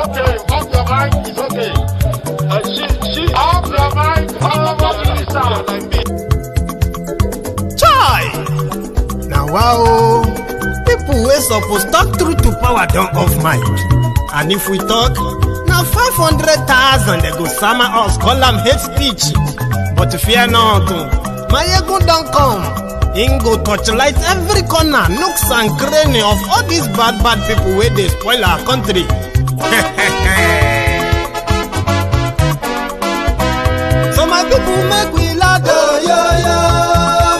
okay. Off your mic is okay. She off your mic. Chai! Now wow, people wey suppose talk truth to power don't off mic. And if we talk, now 500,000 they go summer us, call them hate speech. But fear not, my ego don't come. Him go torchlight every corner, nooks and cranny of all these bad people where they spoil our country. So my people make we laugh, oh, yo, yo.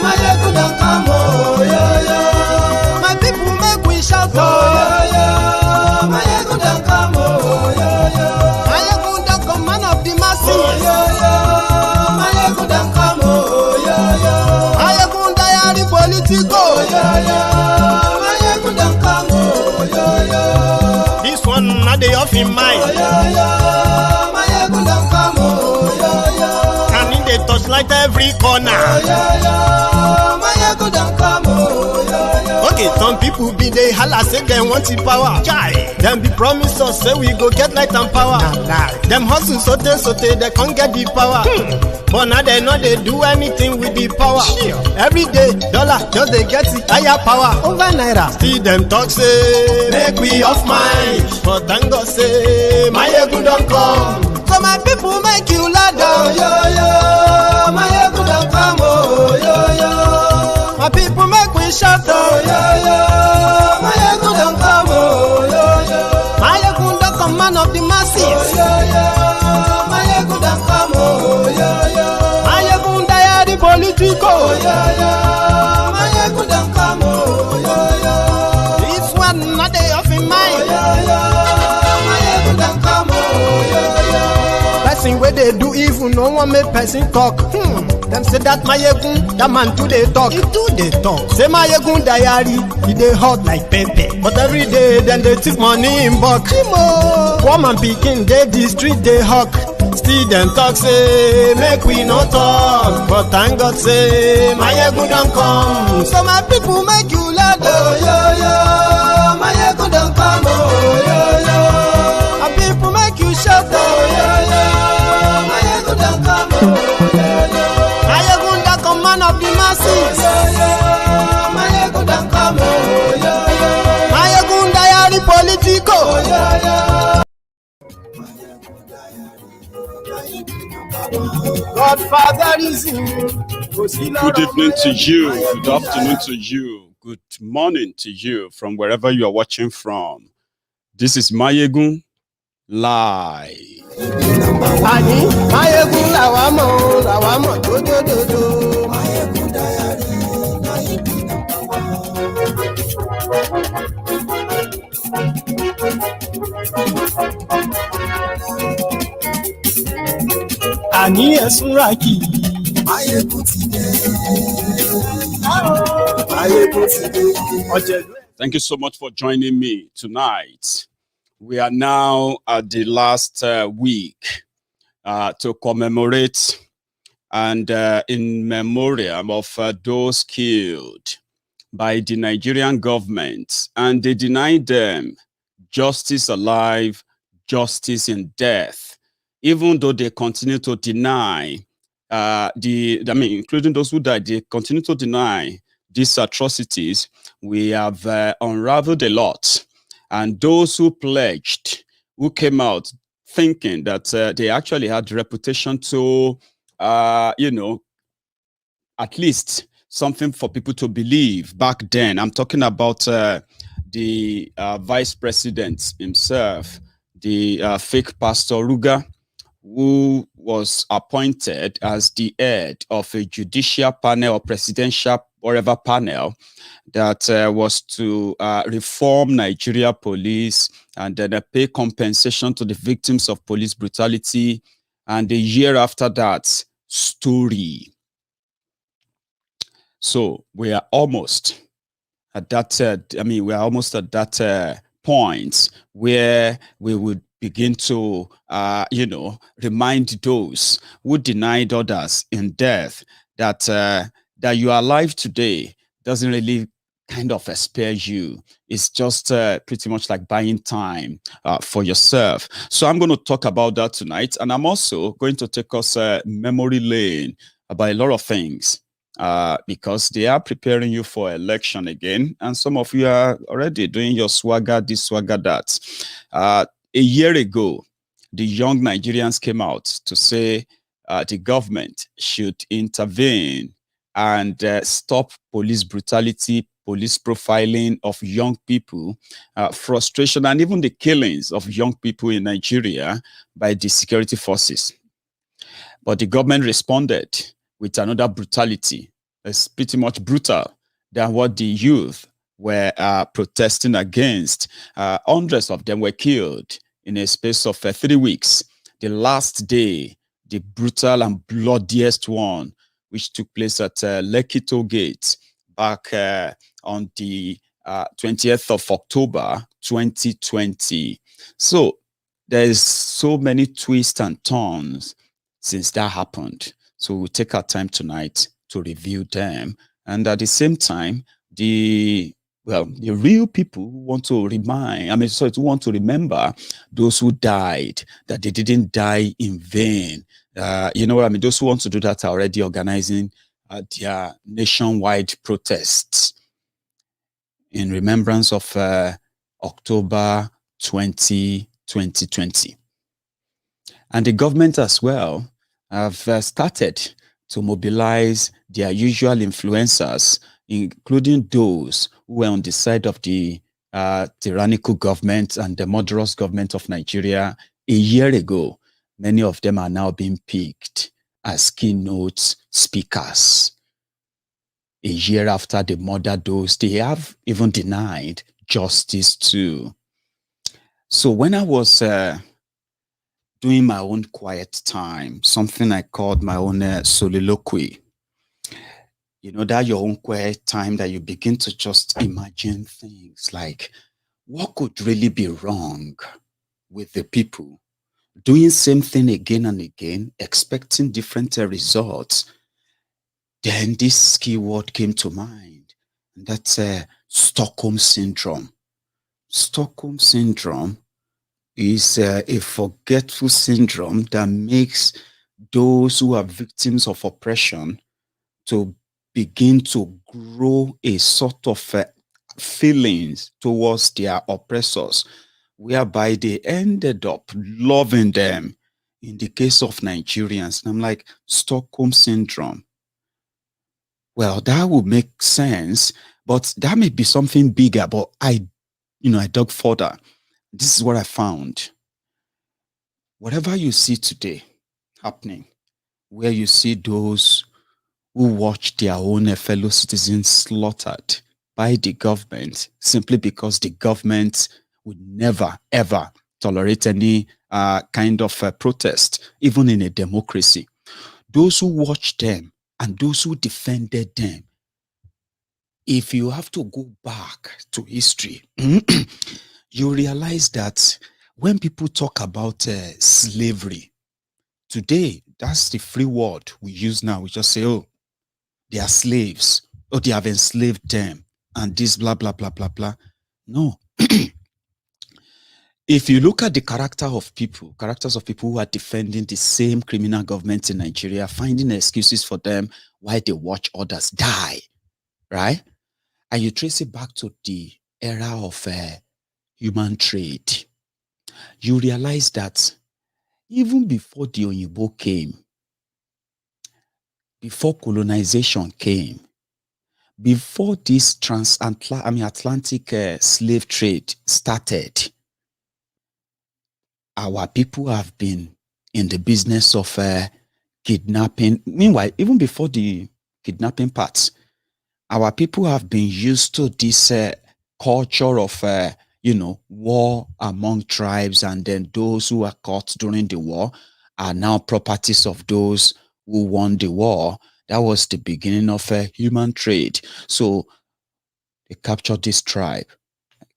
My ego don't come, oh, yo, yo. My people make we shout, oh, yo, yo. My ego don't come, oh, yo, yo. My ego don't come, man of the masses, oh, yo, yo. My ego don't come, oh, yo, yo. My ego diary politico, oh, yo, yo. My ego don't come, oh, yo, yo. This one not the off in mind, oh, yo, yo. My ego don't come, oh, yo, yo. Can in the touchlight every corner, oh, yo, yo. My ego don't come, oh, yo, yo. Okay, some people be they holla say they want the power. Chai, them be promise us say we go get light and power. Nah. Them hustle sote they can't get the power. But now they know they do anything with the power. Sure. Every day, dollar just they get the higher power over naira. See them talk say make we off mind, but thank God say my ego don't come. So my people make you laugh, oh, yo, yo. My ego don't come, oh, yo, yo. My people make we shout, oh, yo, yo. My ego don't come, oh, yo, yo. My ego don't come, man of the masses, oh, yo, yo. My ego don't come, oh, yo, yo. My ego diary politico, oh, yo, yo. My ego don't come, oh, yo, yo. This one not they off in mind, oh, yo, yo. My ego don't come, oh, yo, yo. Person where they do evil, no one make person talk. Them say that my yegun, that man too they talk. He too they talk. Say my yegun diary, he they hot like pepper. But every day then they take money in bulk. Poor man picking, they the street they hawk. Still them talk say make we no talk. But thank God say my yegun don't come. So my people make you laugh, oh, yo, yo. My yegun don't come, oh, yo, yo. My people make you shout, oh, yo, yo. My yegun don't come, oh, yo, yo. My ego don't come, man of the masses, oh, yo, yo. My ego don't come, oh, yo, yo. My ego diary politico, oh, yo, yo. Godfatherism. Good evening to you, good afternoon to you, good morning to you from wherever you are watching from. This is Mayegun Live. Ani Mayegun lawamo do. Mayegun diary na ibi Ani esuraki Mayegun ti de. Mayegun ti de. Thank you so much for joining me tonight. We are now at the last week to commemorate and in memoriam of those killed by the Nigerian government, and they denied them justice alive, justice in death, even though they continue to deny including those who died, they continue to deny these atrocities. We have unraveled a lot. And those who pledged, who came out thinking that they actually had the reputation to, at least something for people to believe back then. I'm talking about the vice president himself, the fake Pastor Ruga, who was appointed as the head of a judicial panel or presidential whatever panel that was to reform Nigeria police and then pay compensation to the victims of police brutality. And a year after that, story. So we are almost at that, we are almost at that point where we would begin to, remind those who denied others in death that that you are alive today doesn't really kind of spare you. It's just pretty much like buying time for yourself. So I'm going to talk about that tonight. And I'm also going to take us memory lane about a lot of things because they are preparing you for election again. And some of you are already doing your SWAGA, this, SWAGA, that. A year ago, the young Nigerians came out to say the government should intervene and stop police brutality, police profiling of young people, frustration, and even the killings of young people in Nigeria by the security forces. But the government responded with another brutality. It's pretty much brutal than what the youth were protesting against. Hundreds of them were killed in a space of 3 weeks. The last day, the brutal and bloodiest one, which took place at Lekki toll gate back on the 20th of October, 2020. So there's so many twists and turns since that happened. So we'll take our time tonight to review them. And at the same time, the real people who want to who want to remember those who died, that they didn't die in vain. You know what I mean? Those who want to do that are already organizing their nationwide protests in remembrance of October 2020. And the government as well have started to mobilize their usual influencers, including those who were on the side of the tyrannical government and the murderous government of Nigeria a year ago. Many of them are now being picked as keynote speakers. A year after they murdered those, they have even denied justice too. So when I was doing my own quiet time, something I called my own soliloquy, you know, that your own quiet time that you begin to just imagine things like, what could really be wrong with the people doing same thing again and again, expecting different results? Then this keyword came to mind, and that's Stockholm Syndrome. Stockholm Syndrome is a forgetful syndrome that makes those who are victims of oppression to begin to grow a sort of feelings towards their oppressors, whereby they ended up loving them. In the case of Nigerians, and I'm like, Stockholm Syndrome. Well, that would make sense, but that may be something bigger. But I dug further. This is what I found. Whatever you see today happening, where you see those who watch their own fellow citizens slaughtered by the government simply because the government would never, ever tolerate any kind of protest, even in a democracy. Those who watch them and those who defended them, if you have to go back to history, you realize that when people talk about slavery, today, that's the free word we use now. We just say, oh, they are slaves, or they have enslaved them, and this blah, blah, blah, blah, blah. No. If you look at the characters of people who are defending the same criminal government in Nigeria, finding excuses for them why they watch others die, right? And you trace it back to the era of human trade, you realize that even before the Oyibo came, before colonization came, before this Atlantic slave trade started, our people have been in the business of kidnapping. Meanwhile, even before the kidnapping parts, our people have been used to this culture of, war among tribes, and then those who are caught during the war are now properties of those who won the war. That was the beginning of human trade. So they captured this tribe,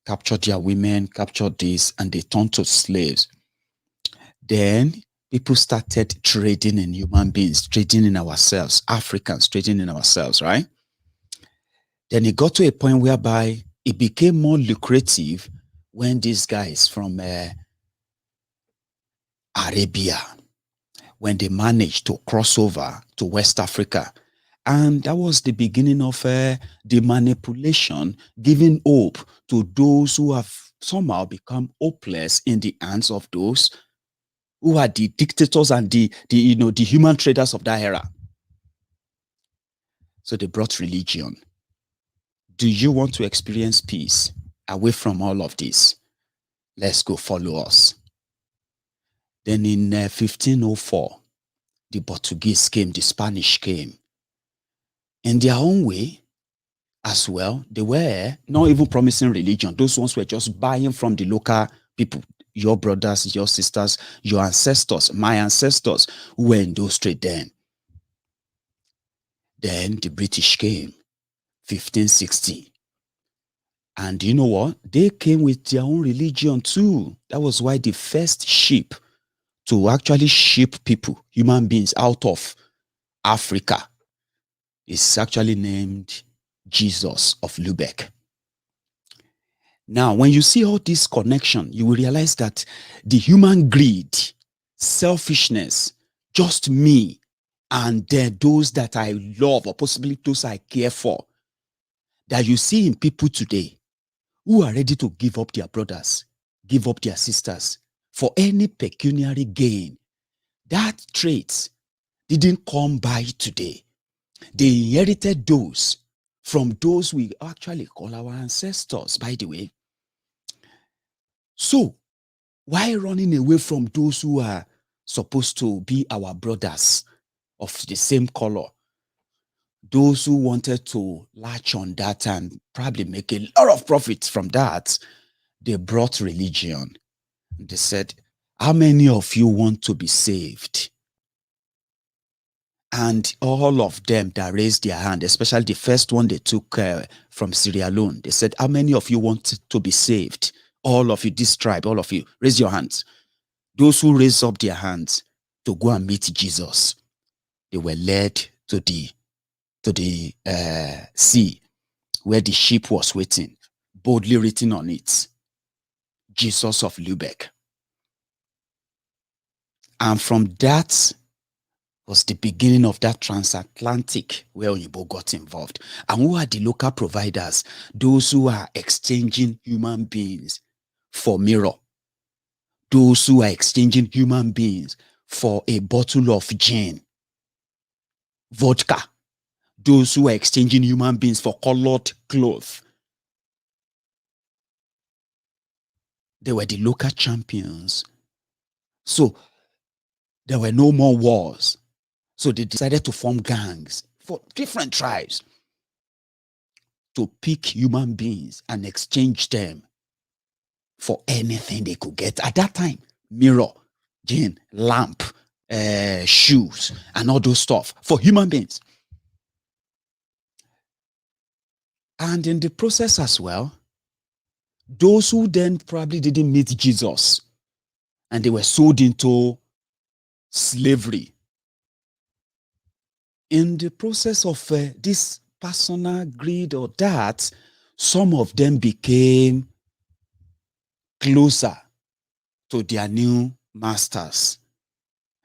captured their women, captured this, and they turned to slaves. Then people started trading in human beings, trading in ourselves, Africans trading in ourselves, right? Then it got to a point whereby it became more lucrative when these guys from Arabia, when they managed to cross over to West Africa. And that was the beginning of the manipulation, giving hope to those who have somehow become hopeless in the hands of those who are the dictators and the human traders of that era. So they brought religion. Do you want to experience peace away from all of this? Let's go, follow us. Then in 1504, the Portuguese came, the Spanish came. In their own way as well, they were not even promising religion. Those ones were just buying from the local people, your brothers, your sisters, your ancestors, my ancestors who were in those trade then. Then the British came, 1560. And you know what? They came with their own religion too. That was why the first ship to actually ship people, human beings, out of Africa is actually named Jesus of Lubeck. Now, when you see all this connection, you will realize that the human greed, selfishness, just me, and then those that I love, or possibly those I care for, that you see in people today who are ready to give up their brothers, give up their sisters for any pecuniary gain. That trait didn't come by today. They inherited those from those we actually call our ancestors, by the way. So, why running away from those who are supposed to be our brothers of the same color? Those who wanted to latch on that and probably make a lot of profits from that, they brought religion. They said, how many of you want to be saved? And all of them that raised their hand, especially the first one they took from Sierra Leone, they said, how many of you want to be saved? All of you, this tribe, all of you, raise your hands. Those who raised up their hands to go and meet Jesus, they were led to the sea where the ship was waiting, boldly written on it, Jesus of Lubeck. And from that was the beginning of that transatlantic where Oyibo got involved. And who are the local providers? Those who are exchanging human beings for mirror. Those who are exchanging human beings for a bottle of gin, vodka. Those who are exchanging human beings for colored clothes. They were the local champions. So there were no more wars. So they decided to form gangs for different tribes to pick human beings and exchange them for anything they could get. At that time, mirror, gin, lamp, shoes, and all those stuff for human beings. And in the process as well, those who then probably didn't meet Jesus and they were sold into slavery. In the process of this personal greed or that, some of them became closer to their new masters.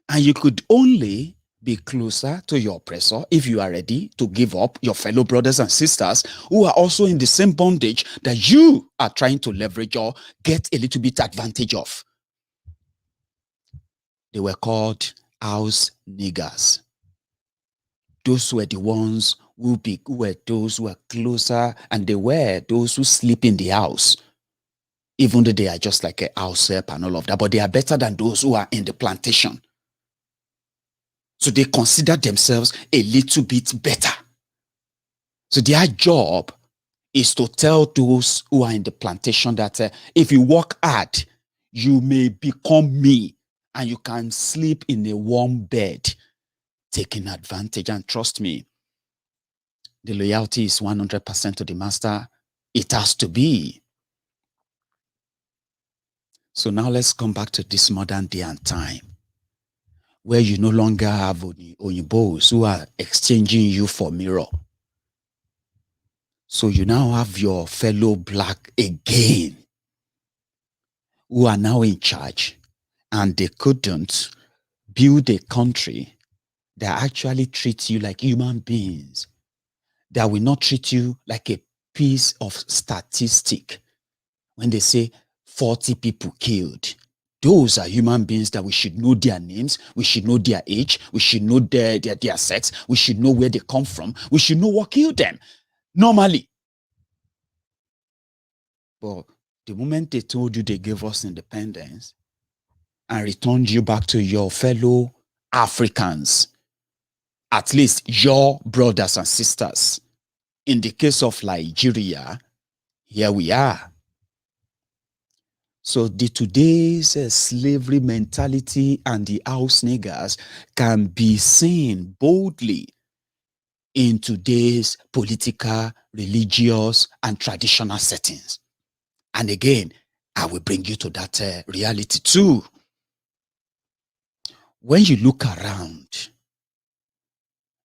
And you could only be closer to your oppressor if you are ready to give up your fellow brothers and sisters who are also in the same bondage that you are trying to leverage or get a little bit advantage of. They were called house niggers. Those were the ones who were those who were closer, and they were those who sleep in the house, even though they are just like a house help and all of that, but they are better than those who are in the plantation. So they consider themselves a little bit better. So their job is to tell those who are in the plantation that if you work hard, you may become me and you can sleep in a warm bed, taking advantage. And trust me, the loyalty is 100% to the master. It has to be. So now let's come back to this modern day and time, where you no longer have Oyibos who are exchanging you for mirror. So you now have your fellow black again who are now in charge, and they couldn't build a country that actually treats you like human beings, that will not treat you like a piece of statistic. When they say 40 people killed, those are human beings that we should know their names, we should know their age, we should know their sex, we should know where they come from, we should know what killed them, normally. But the moment they told you they gave us independence and returned you back to your fellow Africans, at least your brothers and sisters, in the case of Nigeria, here we are. So the today's slavery mentality and the house niggers can be seen boldly in today's political, religious, and traditional settings. And again, I will bring you to that reality too. When you look around,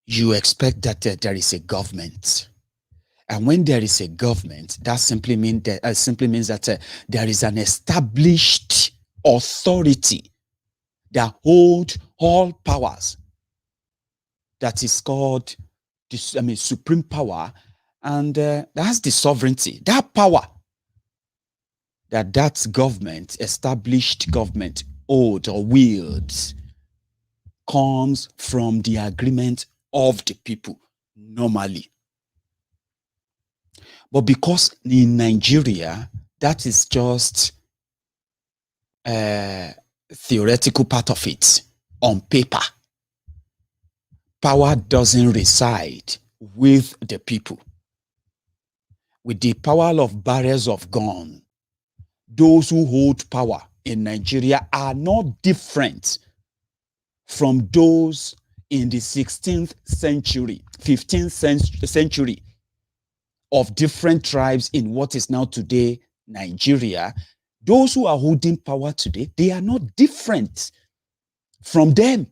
you expect that there is a government. And when there is a government, that simply means that there is an established authority that holds all powers. That is called supreme power, and that's the sovereignty. That power that government, established government, owed or wields, comes from the agreement of the people normally. But because in Nigeria, that is just a theoretical part of it on paper. Power doesn't reside with the people. With the power of barrels of gun, those who hold power in Nigeria are not different from those in the 16th century, 15th century of different tribes in what is now today Nigeria. Those who are holding power today, they are not different from them,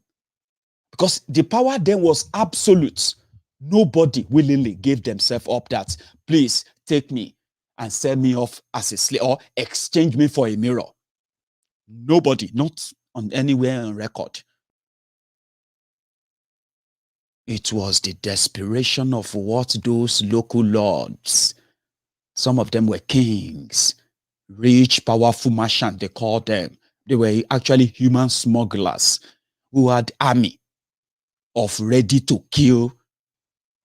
because the power then was absolute. Nobody willingly gave themselves up that, please take me and sell me off as a slave or exchange me for a mirror. Nobody, not on anywhere on record. It was the desperation of what those local lords, some of them were kings, rich, powerful merchants, they called them. They were actually human smugglers who had army of ready to kill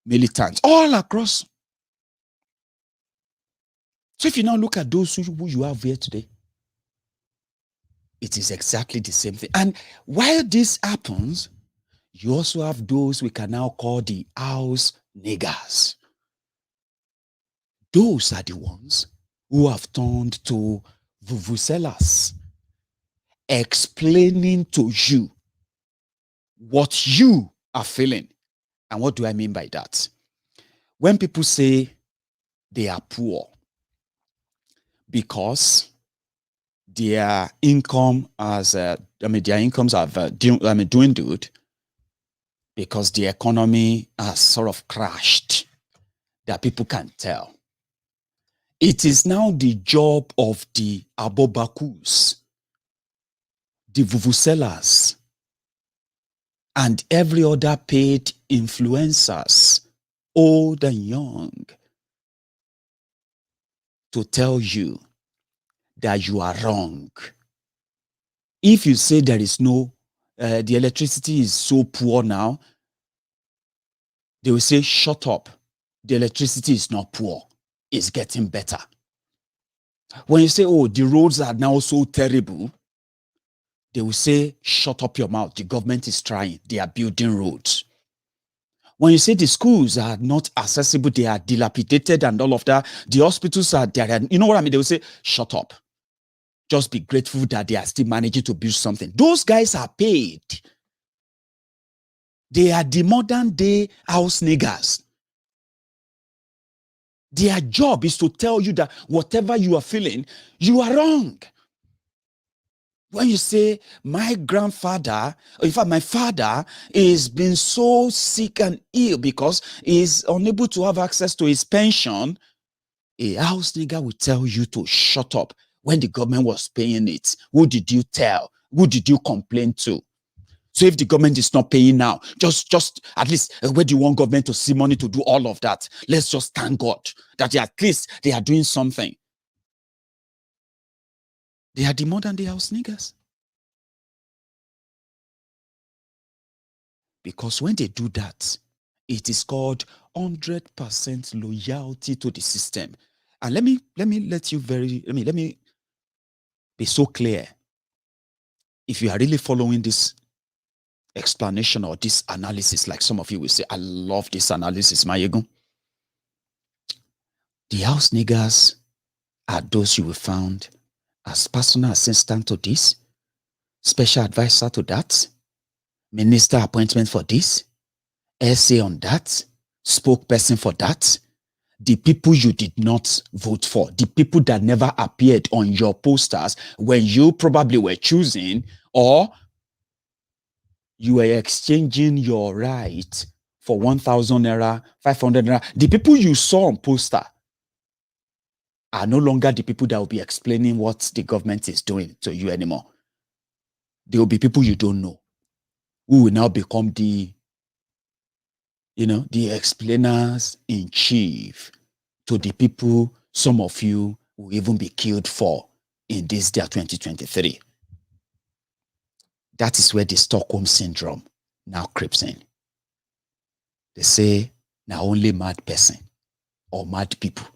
militants all across. So if you now look at those who you have here today, it is exactly the same thing. And while this happens, you also have those we can now call the house niggers. Those are the ones who have turned to vuvuzelas, explaining to you what you are feeling. And what do I mean by that? When people say they are poor because their income their incomes have dwindled, because the economy has sort of crashed, that people can tell. It is now the job of the abobakus, the vuvuzelas, and every other paid influencers, old and young, to tell you that you are wrong. If you say there is no, the electricity is so poor now, they will say, shut up. The electricity is not poor. It's getting better. When you say, oh, the roads are now so terrible, they will say, shut up your mouth. The government is trying. They are building roads. When you say the schools are not accessible, they are dilapidated and all of that, the hospitals are there. You know what I mean? They will say, shut up. Just be grateful that they are still managing to build something. Those guys are paid. They are the modern day house niggers. Their job is to tell you that whatever you are feeling, you are wrong. When you say, my grandfather, or in fact, my father is been so sick and ill because he's unable to have access to his pension, a house nigger will tell you to shut up. When the government was paying it, who did you tell? Who did you complain to? So if the government is not paying now, just at least, where do you want government to see money to do all of that? Let's just thank God that at least they are doing something. They are the modern day house niggers. Because when they do that, it is called 100% loyalty to the system. And let me be so clear. If you are really following this explanation or this analysis, like some of you will say, I love this analysis, Mayego. The house niggers are those you will find as personal assistant to this, special advisor to that, minister appointment for this, essay on that, spokesperson for that, the people you did not vote for, the people that never appeared on your posters when you probably were choosing, or you were exchanging your right for 1,000 naira, 500 naira. The people you saw on poster are no longer the people that will be explaining what the government is doing to you anymore. There will be people you don't know who will now become the explainers in chief to the people some of you will even be killed for in this year 2023. That is where the Stockholm Syndrome now creeps in. They say, now only mad person or mad people,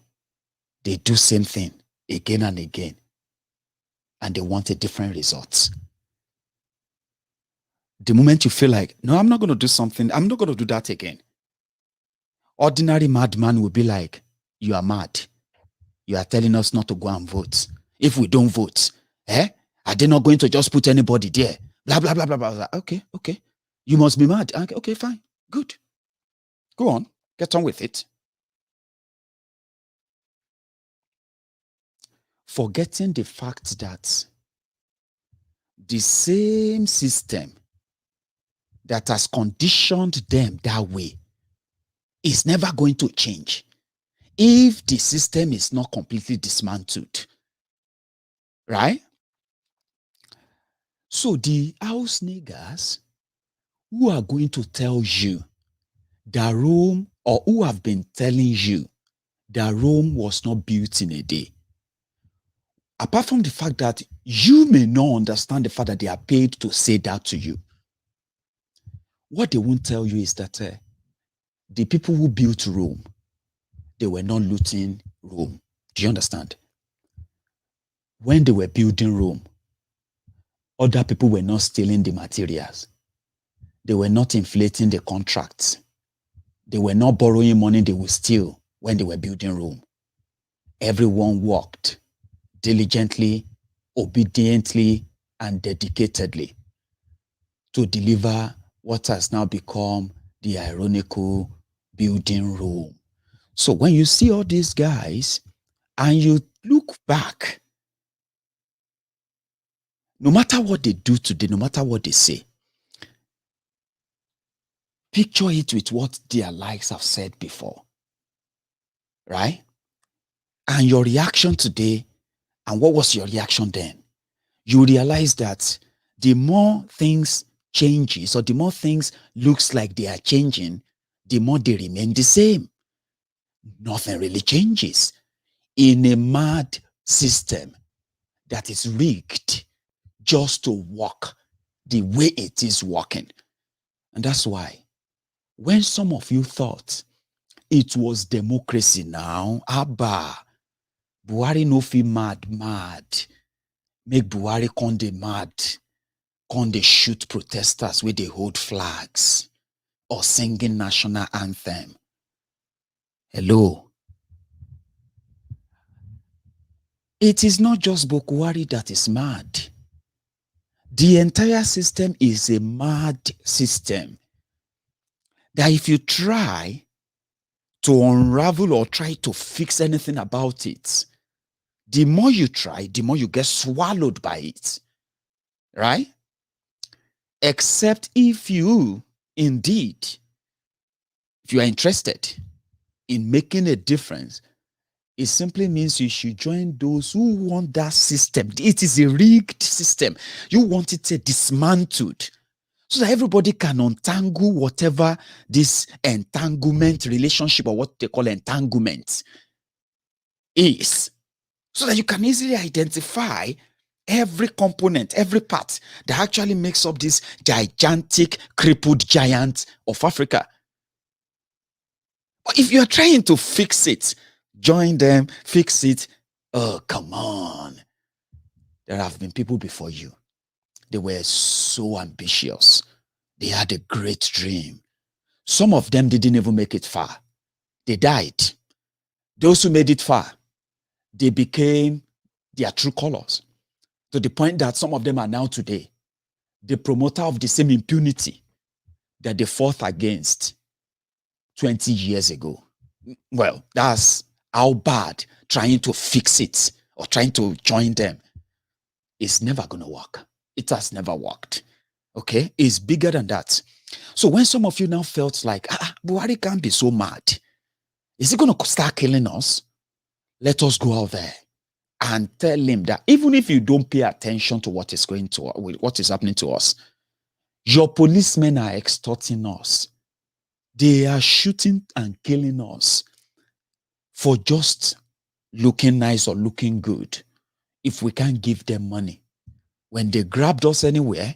they do same thing again and again, and they want a different result. The moment you feel like, no, I'm not going to do something, I'm not going to do that again, ordinary madman will be like, you are mad. You are telling us not to go and vote. If we don't vote, are they not going to just put anybody there? Blah, blah, blah, blah, blah. Okay. You must be mad. Okay, fine. Good. Go on. Get on with it. Forgetting the fact that the same system that has conditioned them that way is never going to change if the system is not completely dismantled. Right? So the house niggers who are going to tell you that Rome, or who have been telling you that Rome was not built in a day, apart from the fact that you may not understand the fact that they are paid to say that to you, what they won't tell you is that the people who built Rome, they were not looting Rome. Do you understand? When they were building Rome, other people were not stealing the materials. They were not inflating the contracts. They were not borrowing money they would steal when they were building Rome. Everyone worked diligently, obediently, and dedicatedly to deliver what has now become the ironical building Rome. So when you see all these guys and you look back, no matter what they do today, no matter what they say, picture it with what their likes have said before, right? And your reaction today, and what was your reaction then? You realize that the more things changes, or the more things looks like they are changing, the more they remain the same. Nothing really changes in a mad system that is rigged just to work the way it is working. And that's why when some of you thought it was democracy now, Abba, Buhari no feel mad, make Buhari con dey mad, con dey shoot protesters where they hold flags or singing national anthem. Hello. It is not just Buhari that is mad. The entire system is a mad system that if you try to unravel or try to fix anything about it, the more you try, the more you get swallowed by it. right? Except if you indeed, if you are interested in making a difference, it simply means you should join those who want that system. It is a rigged system. You want it dismantled so that everybody can untangle whatever this entanglement relationship, or what they call entanglement, is, so that you can easily identify every component, every part that actually makes up this gigantic, crippled giant of Africa. But if you're trying to fix it, join them, fix it, oh, come on. There have been people before you. They were so ambitious. They had a great dream. Some of them didn't even make it far. They died. Those who made it far, they became their true colors, to the point that some of them are now today the promoter of the same impunity that they fought against 20 years ago. Well, that's how bad trying to fix it or trying to join them is never going to work. It has never worked. Okay? It's bigger than that. So when some of you now felt like, Buhari can't be so mad. Is he going to start killing us? Let us go out there and tell him that even if you don't pay attention to what is happening to us, your policemen are extorting us. They are shooting and killing us for just looking nice or looking good. If we can't give them money, when they grabbed us anywhere,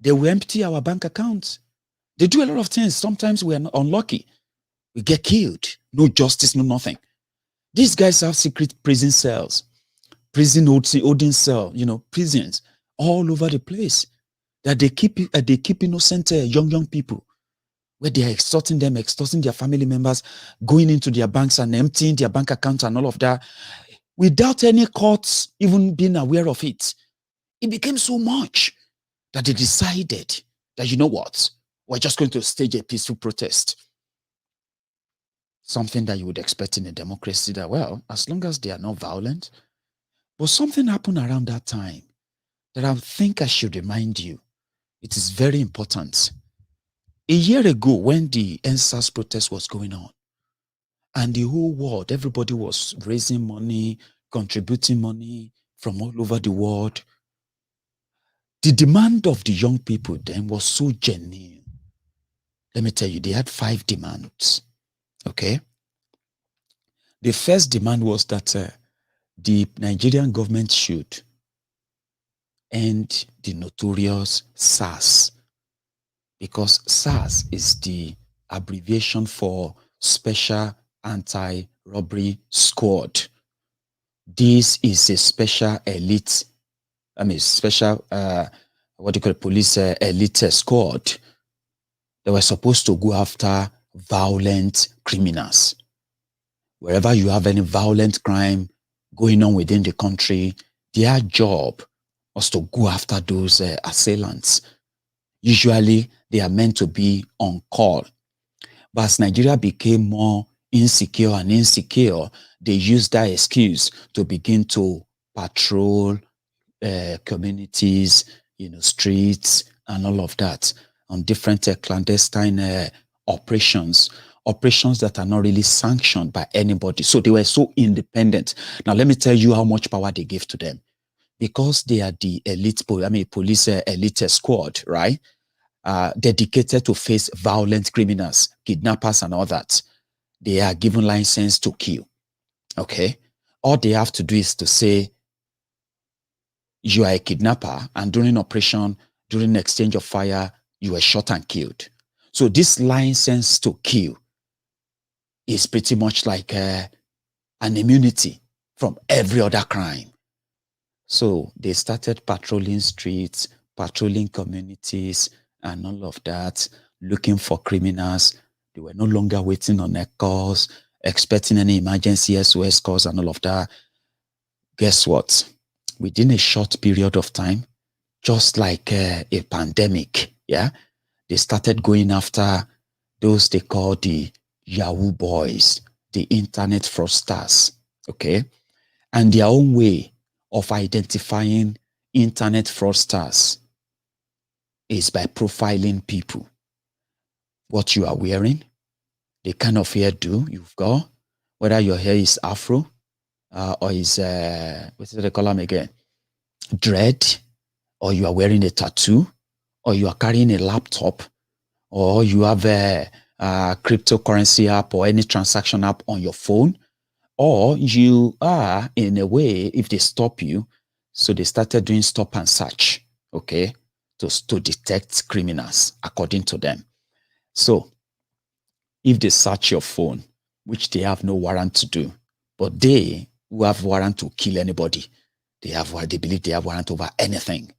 they will empty our bank accounts. They do a lot of things. Sometimes we are unlucky. We get killed. No justice, no nothing. These guys have secret prison cells, holding cell, prisons all over the place that they keep innocent young people, where they are extorting them, extorting their family members, going into their banks and emptying their bank accounts and all of that, without any courts even being aware of it. It became so much that they decided that, you know what, we're just going to stage a peaceful protest. Something that you would expect in a democracy, that, well, as long as they are not violent. But something happened around that time that I think I should remind you. It is very important. A year ago, when the EndSARS protest was going on, and the whole world, everybody was raising money, contributing money from all over the world, the demand of the young people then was so genuine. Let me tell you, they had 5 demands. Okay? The first demand was that the Nigerian government should end the notorious SARS, because SARS is the abbreviation for Special Anti-Robbery Squad. This is a special elite, police elite squad. They were supposed to go after violent criminals. Wherever you have any violent crime going on within the country, their job was to go after those assailants. Usually, they are meant to be on call. But as Nigeria became more insecure, they used that excuse to begin to patrol communities, streets, and all of that, on different clandestine operations that are not really sanctioned by anybody. So they were so independent. Now, let me tell you how much power they gave to them. Because they are the police elite squad, right? Dedicated to face violent criminals, kidnappers, and all that. They are given license to kill. Okay? All they have to do is to say, you are a kidnapper, and during operation, during exchange of fire, you were shot and killed. So this license to kill is pretty much like an immunity from every other crime. So they started patrolling streets, patrolling communities, and all of that, looking for criminals. They were no longer waiting on their calls, expecting any emergency SOS calls and all of that. Guess what? Within a short period of time, just like a pandemic, they started going after those they call the Yahoo boys, the internet fraudsters, okay? And their own way of identifying internet fraudsters is by profiling people. What you are wearing, the kind of hairdo you've got, whether your hair is afro or is, what's the color again? Dread, or you are wearing a tattoo, or you are carrying a laptop, or you have a cryptocurrency app or any transaction app on your phone, or you are, in a way, if they stop you, so they started doing stop and search, okay, to detect criminals, according to them. So, if they search your phone, which they have no warrant to do, but they who have warrant to kill anybody, they believe they have warrant over anything,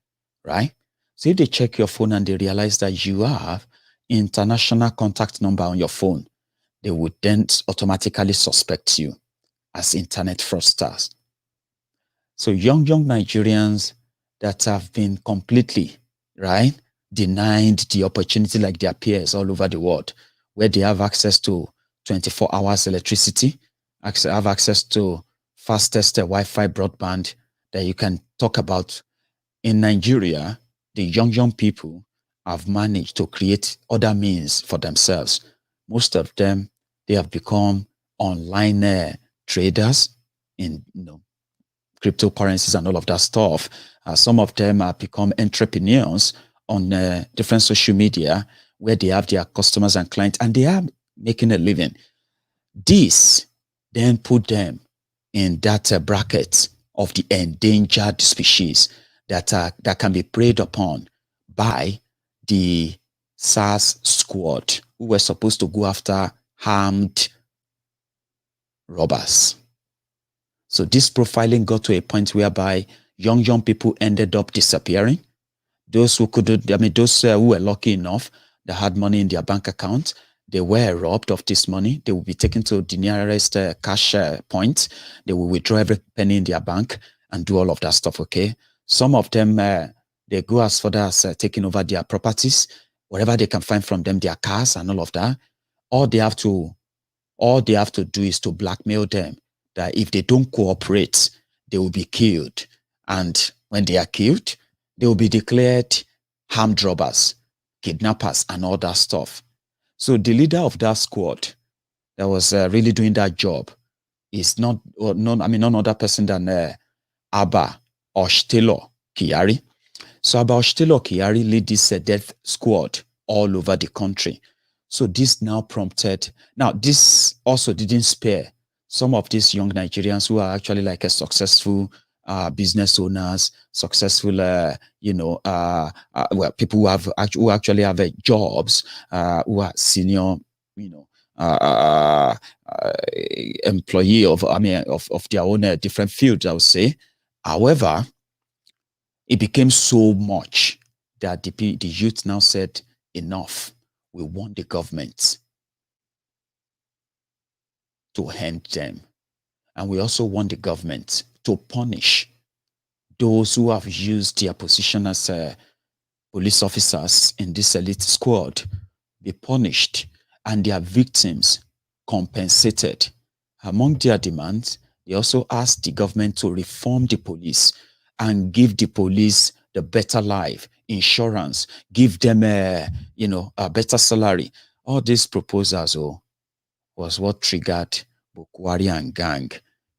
right? So if they check your phone and they realize that you have international contact number on your phone, they would then automatically suspect you as internet fraudsters. So young Nigerians that have been completely, right, denied the opportunity like their peers all over the world, where they have access to 24 hours electricity, have access to fastest Wi-Fi broadband that you can talk about. In Nigeria, the young people have managed to create other means for themselves. Most of them, they have become online traders in cryptocurrencies and all of that stuff. Some of them have become entrepreneurs on different social media where they have their customers and clients and they are making a living. This then put them in that bracket of the endangered species that can be preyed upon by the SARS squad who were supposed to go after armed robbers. So this profiling got to a point whereby young people ended up disappearing. Those who those who were lucky enough that had money in their bank account, they were robbed of this money. They will be taken to the nearest cash point. They will withdraw every penny in their bank and do all of that stuff, okay? Some of them, they go as far as taking over their properties, whatever they can find from them, their cars and all of that. All they have to do is to blackmail them that if they don't cooperate, they will be killed. And when they are killed, they will be declared armed robbers, kidnappers, and all that stuff. So the leader of that squad that was really doing that job is none other person than Abba Oshtelo Kyari. So Abba Oshtelo Kyari lead this death squad all over the country. So this now prompted, this also didn't spare some of these young Nigerians who are actually like a successful business owners, successful, people who actually have jobs, who are senior, employee of their own different fields, I would say. However, it became so much that the youth now said, enough. We want the government to end them. And we also want the government to punish those who have used their position as police officers in this elite squad, be punished, and their victims compensated. Among their demands, they also asked the government to reform the police and give the police the better life, insurance, give them a better salary. All these proposals was what triggered Buhari and gang.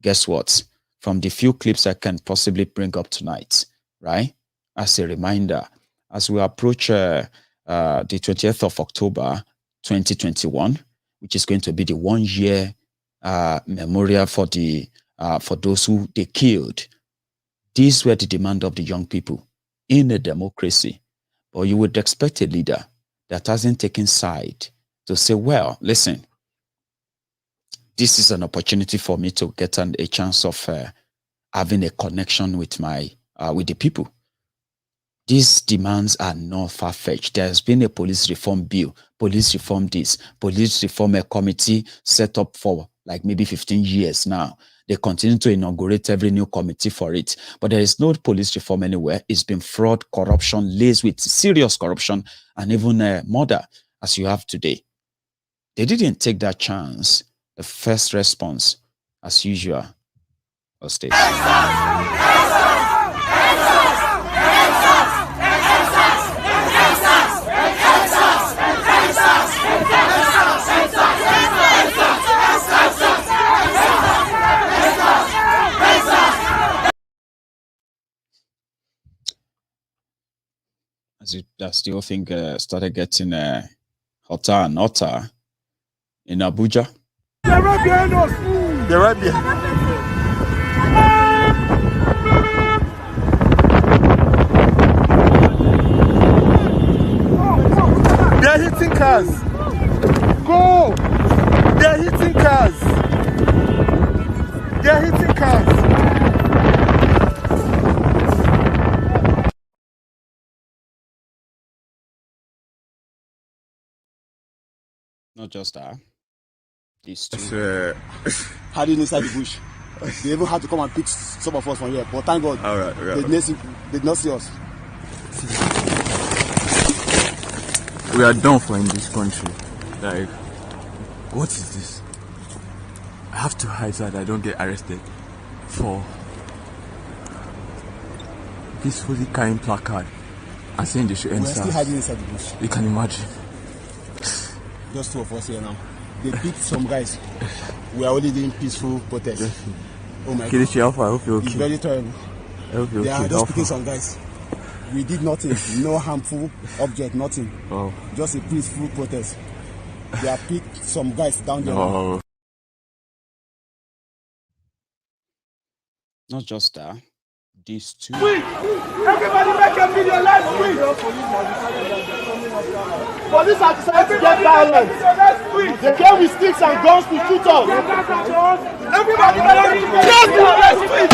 Guess what? From the few clips I can possibly bring up tonight, right? As a reminder, as we approach the 20th of October, 2021, which is going to be the 1 year memorial for those who they killed. These were the demand of the young people in a democracy. But you would expect a leader that hasn't taken side to say, well, listen, this is an opportunity for me to get a chance of having a connection with with the people. These demands are not far-fetched. There has been a police reform bill, police reform this, police reform committee set up for like maybe 15 years now. They continue to inaugurate every new committee for it. But there is no police reform anywhere. It's been fraud, corruption, laced with serious corruption, and even murder, as you have today. They didn't take that chance. The first response, as usual, was state. as the whole thing started getting hotter and hotter in Abuja. They're right behind us. They're right behind. They're hitting cars. Go! They're hitting cars. They're hitting cars. Not just that. These two. Hiding inside the bush. They even had to come and pick some of us from here. But thank God, they did not see us. We are done for in this country. Like, what is this? I have to hide so that I don't get arrested for peacefully carrying placard and saying they should end SARS. We're still hiding inside the bush. You can imagine. Just two of us here now. They picked some guys. We are only doing peaceful protest. Yes. Oh my Kilichi God. Alpha, I hope you're okay. It's very terrible. I hope you're They okay. are just picking some guys. We did nothing. No harmful object, nothing. Oh. Just a peaceful protest. They have picked some guys down there. No. Not just that. These two. Everybody make a video, let's win. Police have decided to get violent. They came with sticks and guns to shoot us. Everybody make a video, let's win.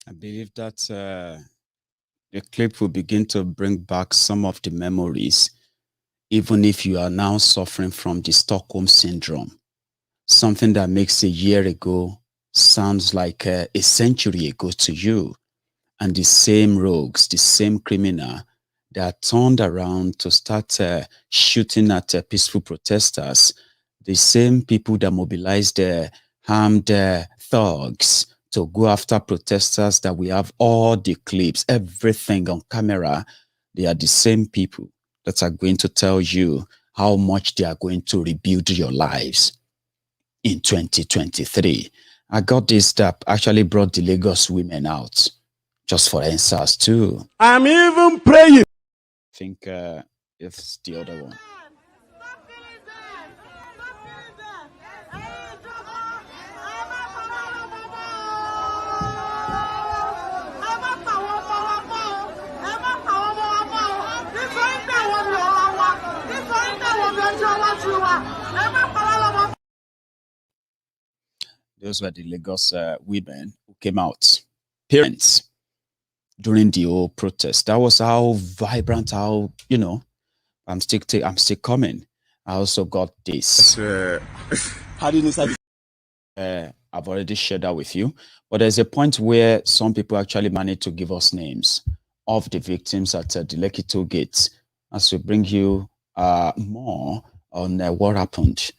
I believe that the clip will begin to bring back some of the memories, even if you are now suffering from the Stockholm Syndrome. Something that makes a year ago sounds like a century ago to you. And the same rogues, the same criminal that turned around to start shooting at peaceful protesters, the same people that mobilized armed thugs to go after protesters, that we have all the clips, everything on camera. They are the same people that are going to tell you how much they are going to rebuild your lives in 2023. I got this that actually brought the Lagos women out just for EndSARS too. I'm even praying. I think it's the other one. Those were the Lagos women who came out, parents, during the whole protest. That was how vibrant, how, you know, I'm still coming. I also got this. Hiding inside. I've already shared that with you, but there's a point where some people actually managed to give us names of the victims at the Lekki toll gates, as we bring you more on what happened.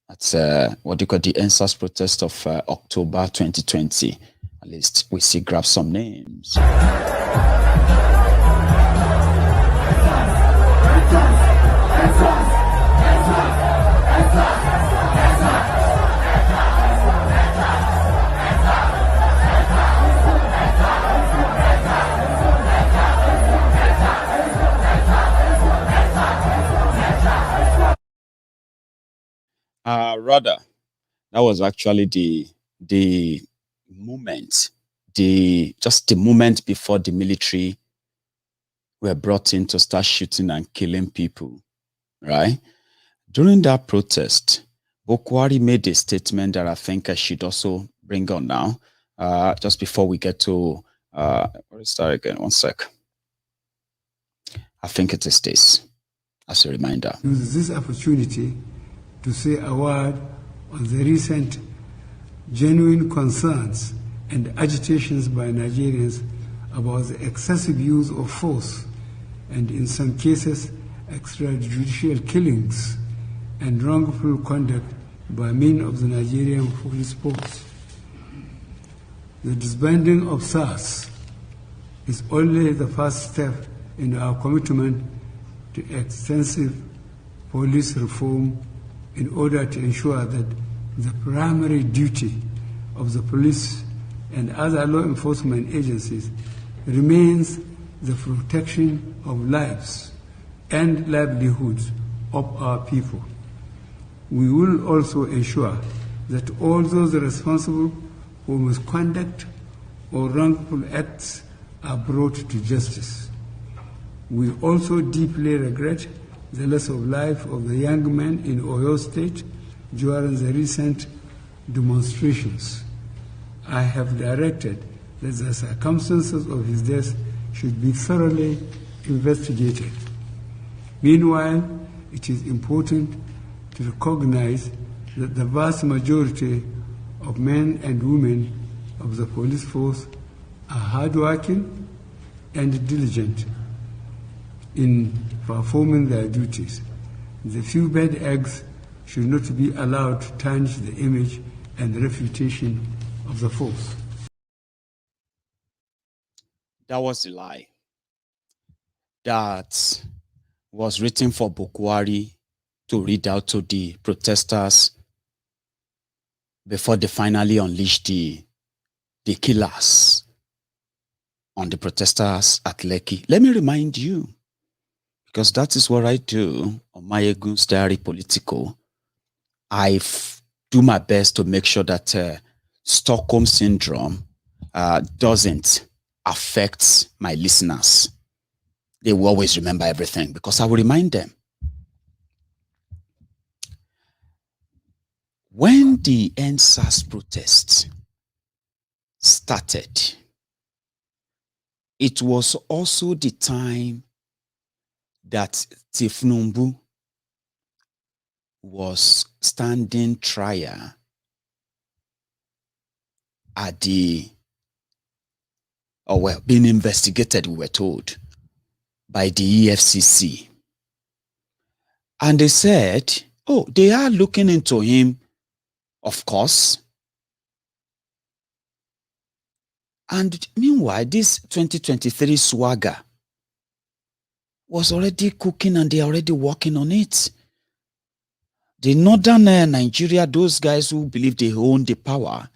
That's what you call the EndSARS protest of October 2020. At least we see, grab some names. Rather, that was actually the moment, just the moment before the military were brought in to start shooting and killing people, right? During that protest, Buhari made a statement that I think I should also bring on now, just before we get to, let's start again, one sec. I think it is this, as a reminder. Use this opportunity to say a word on the recent genuine concerns and agitations by Nigerians about the excessive use of force and, in some cases, extrajudicial killings and wrongful conduct by men of the Nigerian police force. The disbanding of SARS is only the first step in our commitment to extensive police reform in order to ensure that the primary duty of the police and other law enforcement agencies remains the protection of lives and livelihoods of our people. We will also ensure that all those responsible for misconduct or wrongful acts are brought to justice. We also deeply regret the loss of life of the young man in Oyo State during the recent demonstrations. I have directed that the circumstances of his death should be thoroughly investigated. Meanwhile, it is important to recognize that the vast majority of men and women of the police force are hardworking and diligent in performing their duties. The few bad eggs should not be allowed to tarnish the image and reputation of the force. That was a lie. That was written for Buhari to read out to the protesters before they finally unleashed the killers on the protesters at Lekki. Let me remind you, because that is what I do on Mayegun's Diary Political. I do my best to make sure that Stockholm Syndrome doesn't affect my listeners. They will always remember everything because I will remind them. When the EndSARS protests started, it was also the time that Tifnumbu was standing trial at being investigated, we were told, by the EFCC. And they said, oh, they are looking into him, of course. And meanwhile, this 2023 SWAGA was already cooking and they're already working on it. The northern Nigeria, those guys who believe they own the power,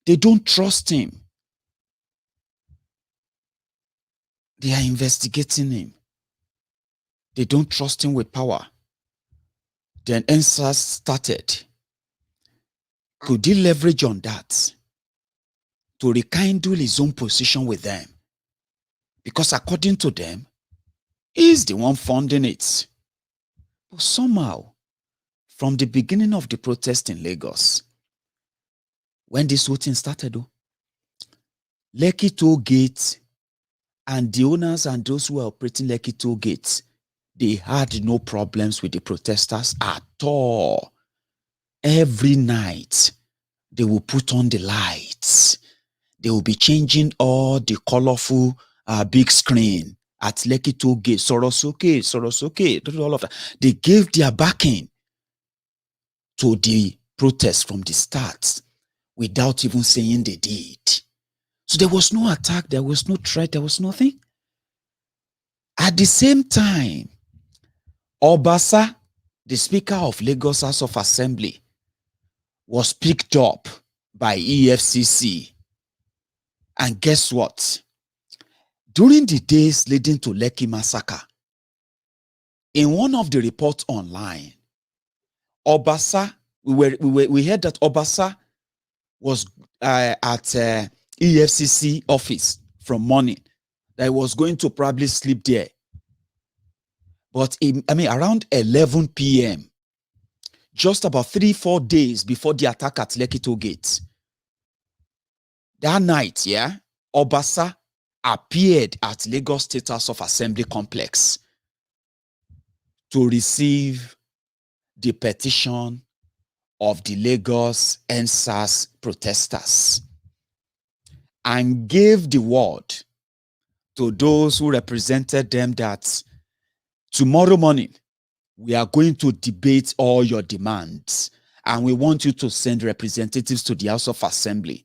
they don't trust him. They are investigating him. They don't trust him with power. Then EndSARS started. Could he leverage on that to rekindle his own position with them? Because according to them, he's the one funding it. But somehow, from the beginning of the protest in Lagos, when this whole thing started, Lekki toll gate and the owners and those who are operating Lekki toll gates, they had no problems with the protesters at all. Every night, they will put on the lights. They will be changing all the colorful big screen at Lekki toll gate. Sorosoke, all of that. They gave their backing to the protest from the start without even saying they did. So there was no attack, there was no threat, there was nothing. At the same time, Obasa, the Speaker of Lagos House of Assembly, was picked up by EFCC. And guess what? During the days leading to Lekki Massacre, in one of the reports online, Obasa, we heard that Obasa was at EFCC office from morning, that he was going to probably sleep there. But around 11 p.m., just about 3-4 days before the attack at Lekki toll gate, that night, Obasa appeared at Lagos State House of Assembly complex to receive the petition of the Lagos EndSARS protesters and gave the word to those who represented them that tomorrow morning we are going to debate all your demands and we want you to send representatives to the House of Assembly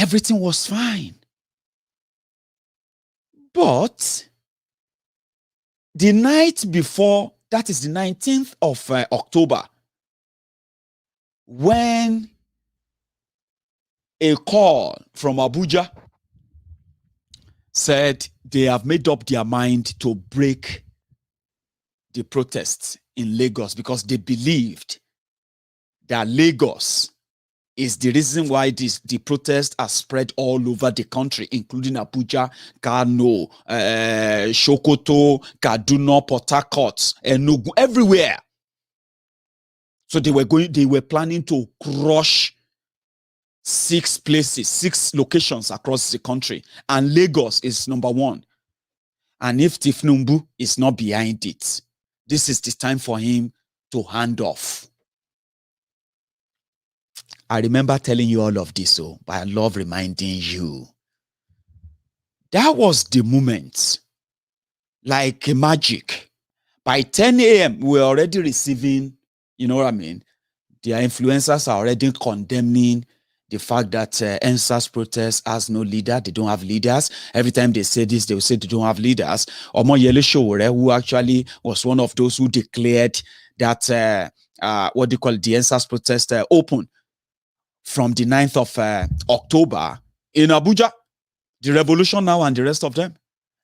everything was fine. But the night before, that is the 19th of October, when a call from Abuja said they have made up their mind to break the protests in Lagos because they believed that Lagos is the reason why the protests are spread all over the country, including Abuja, Kano, Sokoto, Kaduna, Port Harcourt, Enugu, everywhere. So they were planning to crush 6 places, 6 locations across the country, and Lagos is number 1. And if Tifnumbu is not behind it, this is the time for him to hand off. I remember telling you all of this, but I love reminding you. That was the moment, like magic. By 10 a.m., we were already receiving, you know what I mean? Their influencers are already condemning the fact that EndSARS protest has no leader. They don't have leaders. Every time they say this, they will say they don't have leaders. Omoyele Sowore, who actually was one of those who declared that, the EndSARS protest open from the 9th of October in Abuja. The Revolution Now and the rest of them,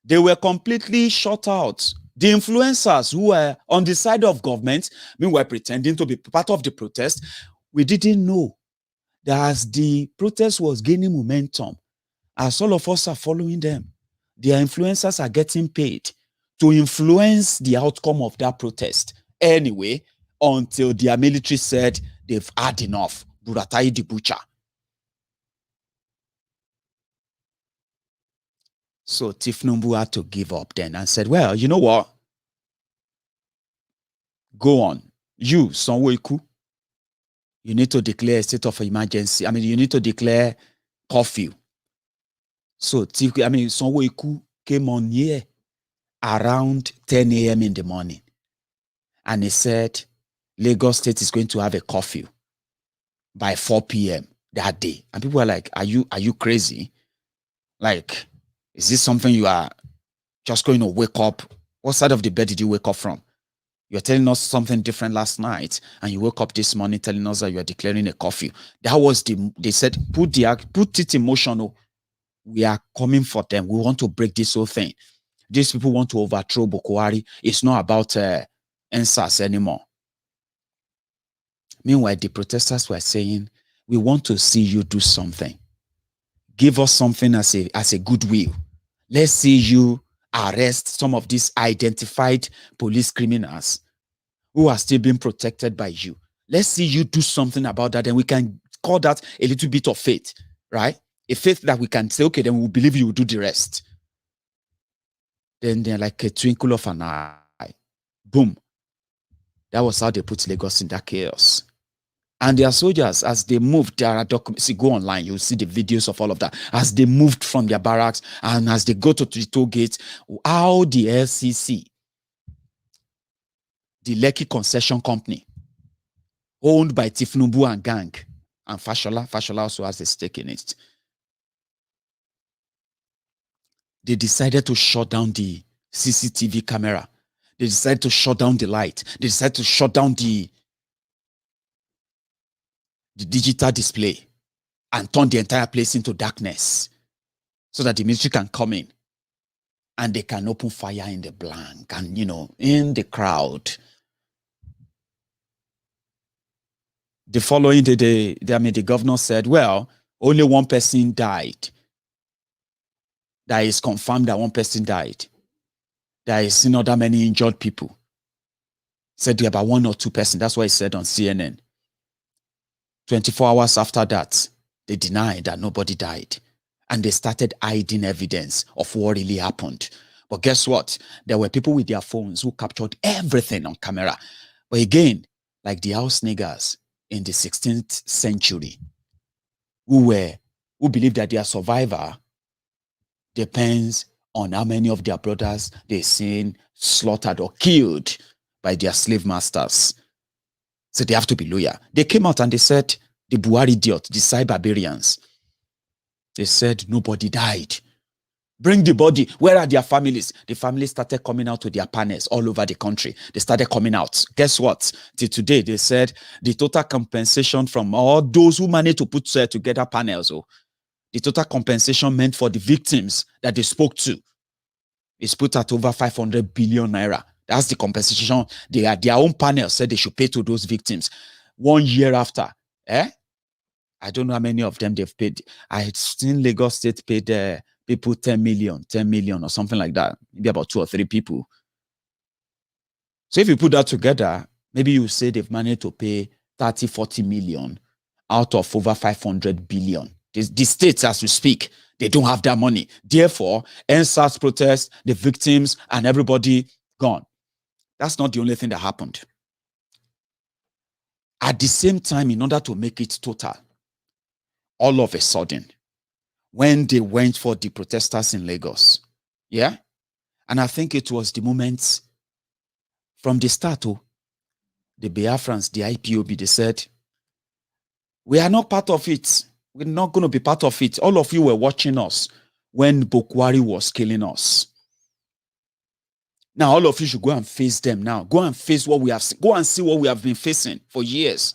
they were completely shut out. The influencers who were on the side of government, meanwhile pretending to be part of the protest, we didn't know that as the protest was gaining momentum, as all of us are following them, their influencers are getting paid to influence the outcome of that protest. Anyway, until their military said they've had enough. Buratai the butcher. So Tifnumbu had to give up then and said, well, you know what? Go on. You, Sanwo-Iku, you need to declare a state of emergency. I mean, you need to declare curfew. So, Sanwo-Iku came on here around 10 a.m. in the morning. And he said, Lagos State is going to have a curfew by 4 p.m. that day. And people were like, are you crazy? Like, is this something you are just going to wake up? What side of the bed did you wake up from? You're telling us something different last night, and you woke up this morning telling us that you are declaring a curfew. That was they said, put it in motion. Oh, we are coming for them. We want to break this whole thing. These people want to overthrow Buhari. It's not about EndSARS anymore. Meanwhile, the protesters were saying, we want to see you do something. Give us something as a goodwill. Let's see you arrest some of these identified police criminals who are still being protected by you. Let's see you do something about that, and we can call that a little bit of faith, right? A faith that we can say, okay, then we'll believe you will do the rest. Then they're like a twinkle of an eye. Boom. That was how they put Lagos in that chaos. And their soldiers, as they moved, there are documents. See, go online, you'll see the videos of all of that. As they moved from their barracks and as they go to the toll gate, how the LCC, the Lekki concession company, owned by Tifnumbu and gang, and Fashola also has a stake in it. They decided to shut down the CCTV camera. They decided to shut down the light. They decided to shut down the digital display and turn the entire place into darkness so that the military can come in and they can open fire in the blank and, in the crowd. The following day, the governor said, well, only one person died. That is confirmed that one person died. There is not that many injured people. Said there about 1 or 2 persons. That's what he said on CNN. 24 hours after that, they denied that nobody died. And they started hiding evidence of what really happened. But guess what? There were people with their phones who captured everything on camera. But again, like the house niggers in the 16th century, who believed that their survival depends on how many of their brothers they've seen slaughtered or killed by their slave masters. So they have to be loyal. They came out and they said, the Buhari idiot, the cyberbarians, They said nobody died. Bring the body. Where are their families? The families started coming out to their panels all over the country. They started coming out. Guess what? Till today, they said the total compensation from all those who managed to put together panels, the total compensation meant for the victims that they spoke to is put at over 500 billion naira. That's the compensation. Their own panel said they should pay to those victims. 1 year after, I don't know how many of them they've paid. I had seen Lagos State paid people 10 million or something like that. Maybe about 2 or 3 people. So if you put that together, maybe you say they've managed to pay 30, 40 million out of over 500 billion. The states, as we speak, they don't have that money. Therefore, EndSARS protests, the victims, and everybody gone. That's not the only thing that happened. At the same time, in order to make it total, all of a sudden, when they went for the protesters in Lagos, and I think it was the moment from the start, the Biafrans, the IPOB, they said, we are not part of it. We're not going to be part of it. All of you were watching us when Buhari was killing us. Now, all of you should go and face them now. Go and face what we have seen. Go and see what we have been facing for years.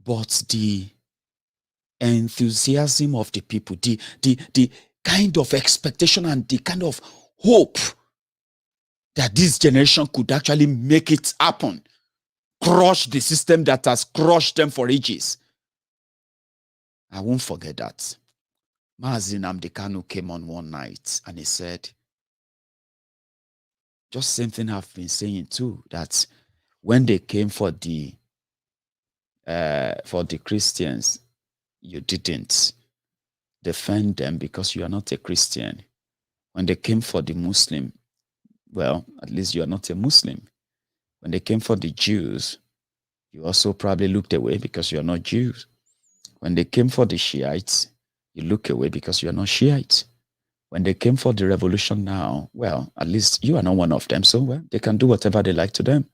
But the enthusiasm of the people, the kind of expectation and the kind of hope that this generation could actually make it happen, crush the system that has crushed them for ages. I won't forget that. Mazi Nnamdi Kanu came on one night and he said, just same thing I've been saying too, that when they came for the Christians, you didn't defend them because you are not a Christian. When they came for the Muslim, well, at least you are not a Muslim. When they came for the Jews, you also probably looked away because you are not Jews. When they came for the Shiites, you look away because you are not Shiites. When they came for the revolution now, well, at least you are not one of them, so well, they can do whatever they like to them.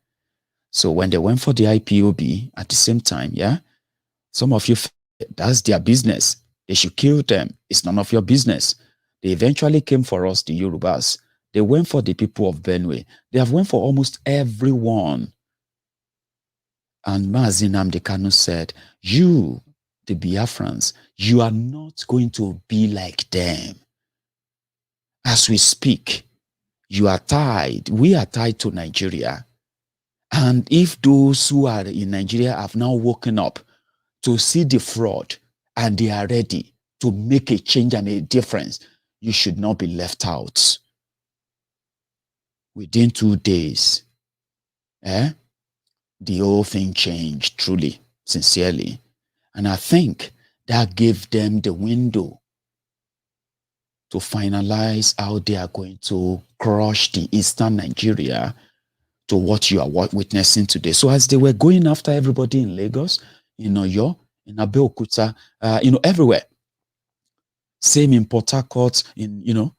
So when they went for the IPOB at the same time, some of you, that's their business. They should kill them. It's none of your business. They eventually came for us, the Yorubas. They went for the people of Benue. They have went for almost everyone. And Mazi Nnamdi Kanu said, you, the Biafrans, you are not going to be like them. As we speak, you are tied. We are tied to Nigeria. And if those who are in Nigeria have now woken up to see the fraud and they are ready to make a change and a difference, you should not be left out. Within 2 days, the whole thing changed, truly, sincerely. And I think that gave them the window to finalize how they are going to crush the Eastern Nigeria to what you are witnessing today. So as they were going after everybody in Lagos, in Oyo, in Abeokuta, everywhere. Same in Port Harcourt, in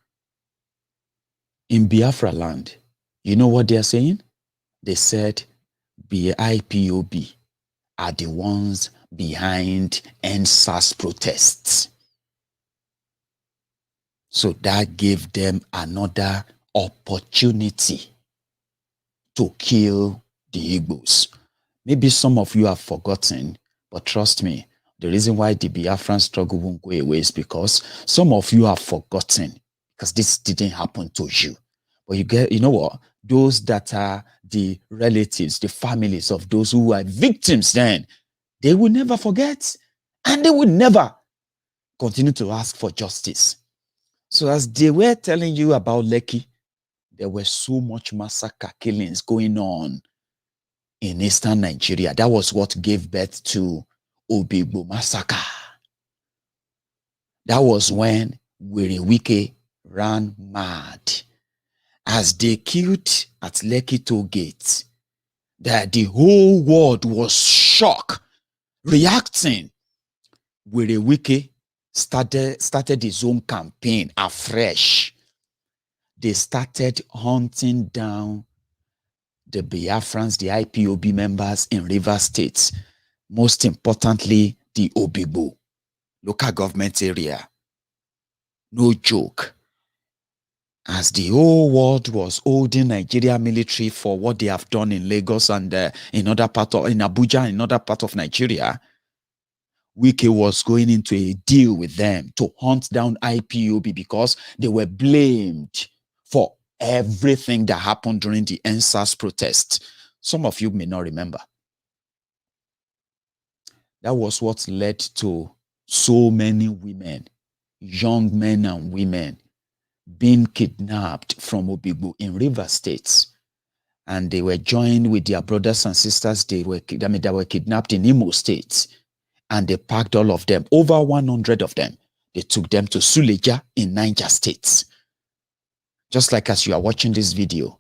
Biafra land. You know what they are saying? They said IPOB are the ones behind EndSARS protests. So that gave them another opportunity to kill the Igbos. Maybe some of you have forgotten, but trust me, the reason why the Biafran struggle won't go away is because some of you have forgotten, because this didn't happen to you. But you know what? Those that are the relatives, the families of those who are victims then, they will never forget. And they will never continue to ask for justice. So as they were telling you about Lekki, there were so much massacre killings going on in Eastern Nigeria. That was what gave birth to Obigbo Massacre. That was when Wike ran mad. As they killed at Lekki toll gate, that the whole world was shocked, reacting. Wike started his own campaign afresh. They started hunting down the Biafrans, the IPOB members in Rivers State. Most importantly, the Obigbo. local government area. No joke. As the whole world was holding Nigeria military for what they have done in Lagos and in Abuja, in other part of Nigeria, Wike was going into a deal with them to hunt down IPOB because they were blamed for everything that happened during the EndSARS protest. Some of you may not remember. That was what led to so many women, young men and women, being kidnapped from Obigbo in River States. And they were joined with their brothers and sisters. They were kidnapped in Imo State. And they packed all of them, over 100 of them. They took them to Suleja in Niger State. Just like as you are watching this video,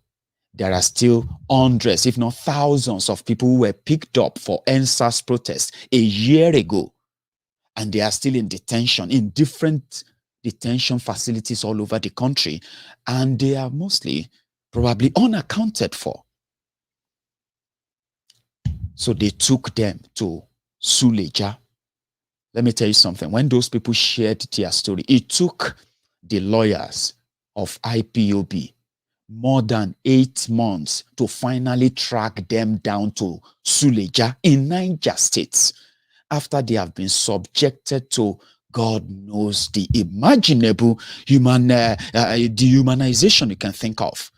there are still hundreds, if not thousands of people who were picked up for EndSARS protests a year ago. And they are still in detention, in different detention facilities all over the country. And they are mostly probably unaccounted for. So they took them to Suleja. Let me tell you something. When those people shared their story, it took the lawyers of IPOB more than 8 months to finally track them down to Suleja in Niger State after they have been subjected to God knows the imaginable dehumanization you can think of.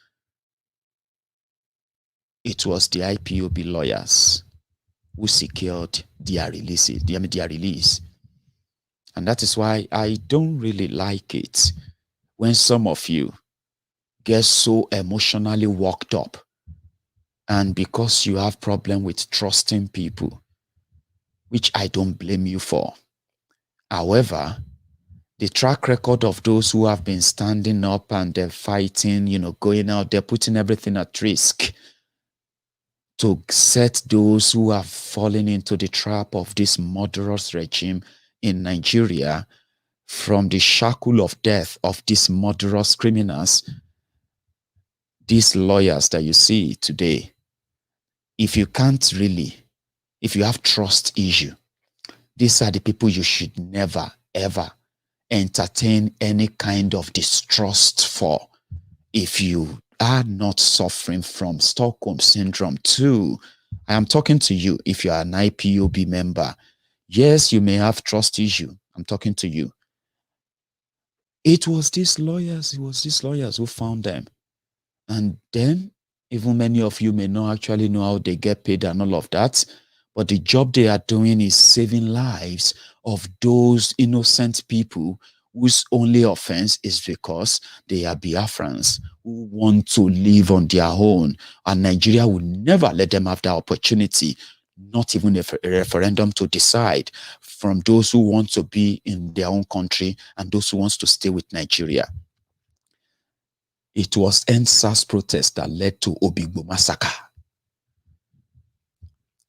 It was the IPOB lawyers who secured their release. And that is why I don't really like it when some of you get so emotionally worked up, and because you have problem with trusting people, which I don't blame you for. However, the track record of those who have been standing up and they're fighting, going out there, putting everything at risk to set those who have fallen into the trap of this murderous regime in Nigeria from the shackle of death of these murderous criminals, these lawyers that you see today. If you have trust issue, these are the people you should never, ever entertain any kind of distrust for. If you are not suffering from Stockholm Syndrome too, I am talking to you. If you are an IPOB member, yes, you may have trust issue. I'm talking to you. It was these lawyers who found them. And then, even many of you may not actually know how they get paid and all of that, but the job they are doing is saving lives of those innocent people whose only offense is because they are Biafrans who want to live on their own. And Nigeria will never let them have that opportunity, not even a referendum to decide, from those who want to be in their own country and those who want to stay with Nigeria. It was EndSARS protest that led to Obigbo massacre.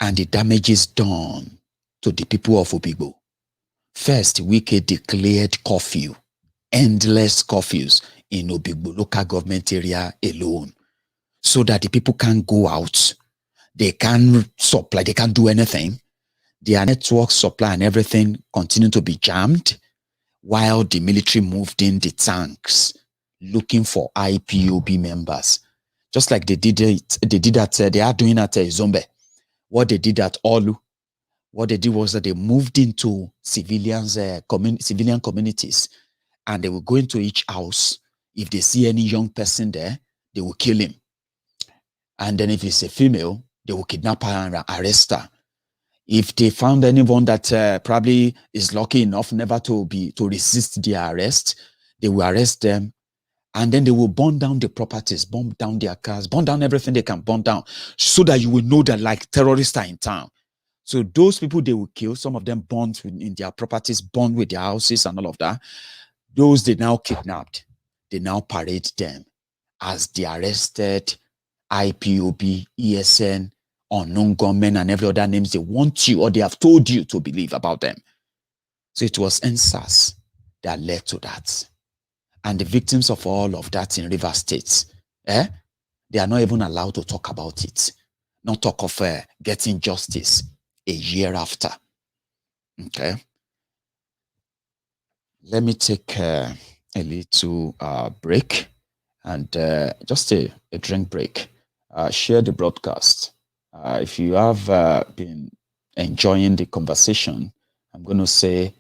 And the damages done to the people of Obigbo. First, Wike declared curfew, endless curfews in Obigbo local government area alone, so that the people can't go out. They can't supply, they can't do anything. Their network supply and everything continued to be jammed, while the military moved in the tanks looking for IPOB members. Just like they are doing at Zombe. What they did at Olu, what they did was that they moved into civilian communities, and they will go into each house. If they see any young person there, they will kill him. And then if it's a female, they will kidnap her and arrest her. If they found anyone that probably is lucky enough never to resist their arrest, they will arrest them. And then they will burn down the properties, burn down their cars, burn down everything they can burn down, so that you will know that like terrorists are in town. So those people they will kill, some of them burned in their properties, burned with their houses and all of that. Those they now kidnapped, they now parade them as the arrested IPOB, ESN, unknown gunmen, and every other names they want you or they have told you to believe about them. So it was EndSARS that led to that. And the victims of all of that in River State, they are not even allowed to talk about it. Not talk of getting justice a year after. Okay. Let me take a little break and just a drink break. Share the broadcast. If you have been enjoying the conversation, I'm going to say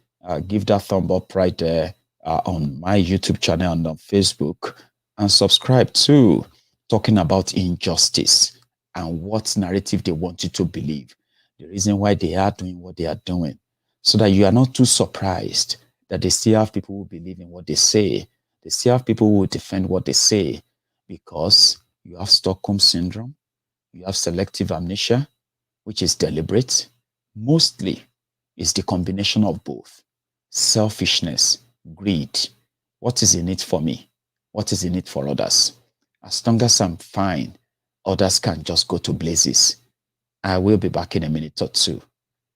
give that thumb up right there on my YouTube channel and on Facebook, and subscribe to Talking About Injustice and what narrative they want you to believe, the reason why they are doing what they are doing, so that you are not too surprised that they still have people who believe in what they say. They still have people who defend what they say, because you have Stockholm Syndrome, you have selective amnesia, which is deliberate. Mostly is the combination of both. Selfishness, greed. What is in it for me? What is in it for others? As long as I'm fine, others can just go to blazes. I will be back in a minute or two.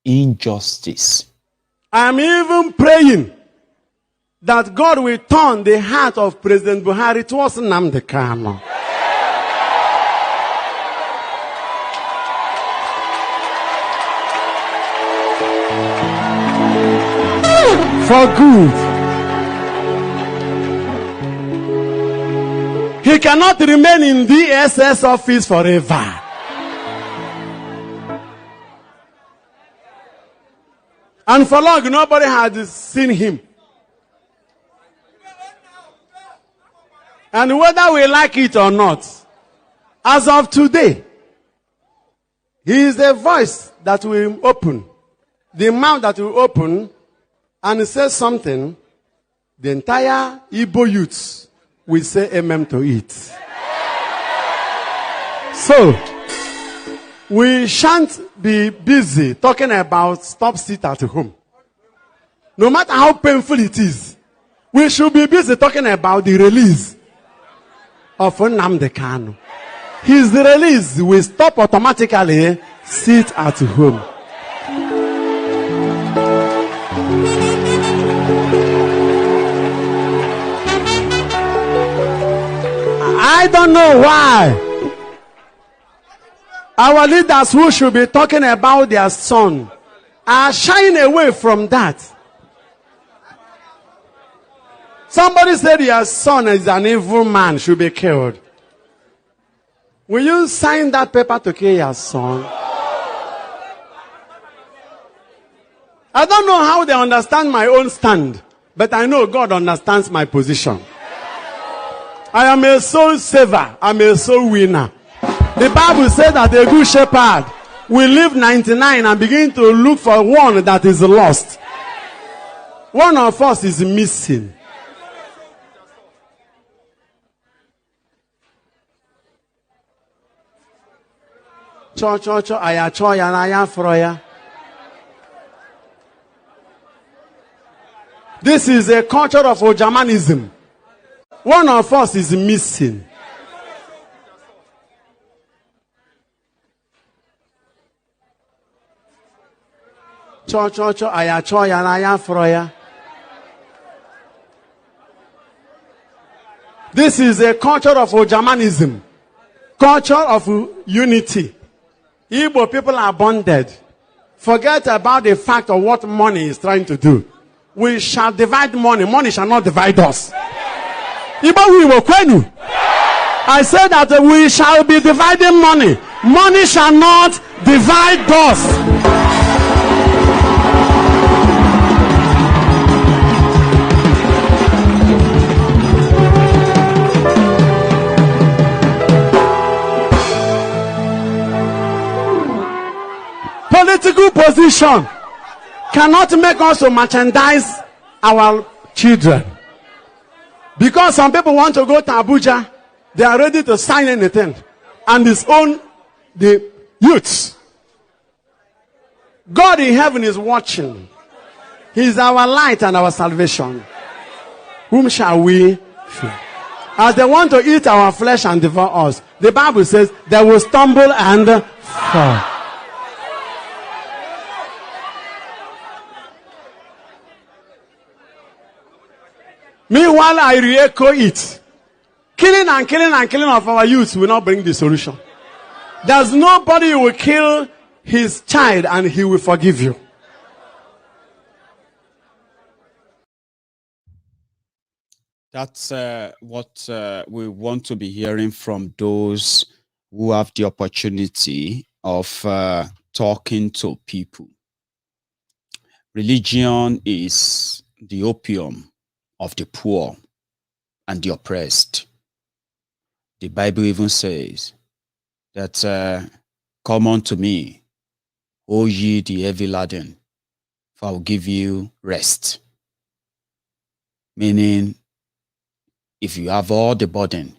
Injustice. I'm even praying that God will turn the heart of President Buhari towards Nnamdi Kanu. For good. He cannot remain in the SS office forever. And for long, nobody had seen him. And whether we like it or not, as of today, he is the voice that will open, the mouth that will open, and say something, the entire Igbo youths will say amen to it. So, we shan't be busy talking about stop sit at home. No matter how painful it is, we should be busy talking about the release of Nnamdi Kanu. His release will stop automatically sit at home. I don't know why our leaders who should be talking about their son are shying away from that. Somebody said your son is an evil man, should be killed. Will you sign that paper to kill your son? I don't know how they understand my own stand, but I know God understands my position. I am a soul saver. I'm a soul winner. The Bible says that a good shepherd will leave 99 and begin to look for one that is lost. One of us is missing. This is a culture of Ojamanism. One of us is missing. This is a culture of Ojamanism. Culture of unity. Igbo people are bonded. Forget about the fact of what money is trying to do. We shall divide money. Money shall not divide us. I said that we shall be dividing money. Money shall not divide us. Political position cannot make us to merchandise our children. Because some people want to go to Abuja, they are ready to sign anything and disown the youths. God in heaven is watching. He is our light and our salvation. Whom shall we fear? As they want to eat our flesh and devour us, the Bible says they will stumble and fall. Meanwhile, I re-echo it. Killing and killing and killing of our youth will not bring the solution. There's nobody who will kill his child and he will forgive you. That's what we want to be hearing from those who have the opportunity of talking to people. Religion is the opium of the poor and the oppressed. The Bible even says that, come unto me, O ye the heavy laden, for I will give you rest. Meaning, if you have all the burden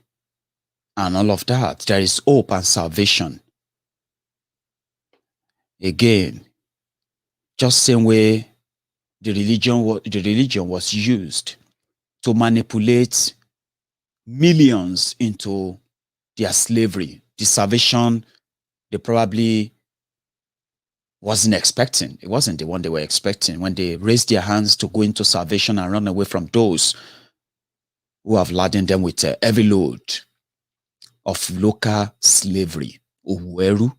and all of that, there is hope and salvation. Again, just same way the religion was used to manipulate millions into their slavery, the salvation they probably wasn't expecting. It wasn't the one they were expecting when they raised their hands to go into salvation and run away from those who have laden them with a heavy load of local slavery. Uweru.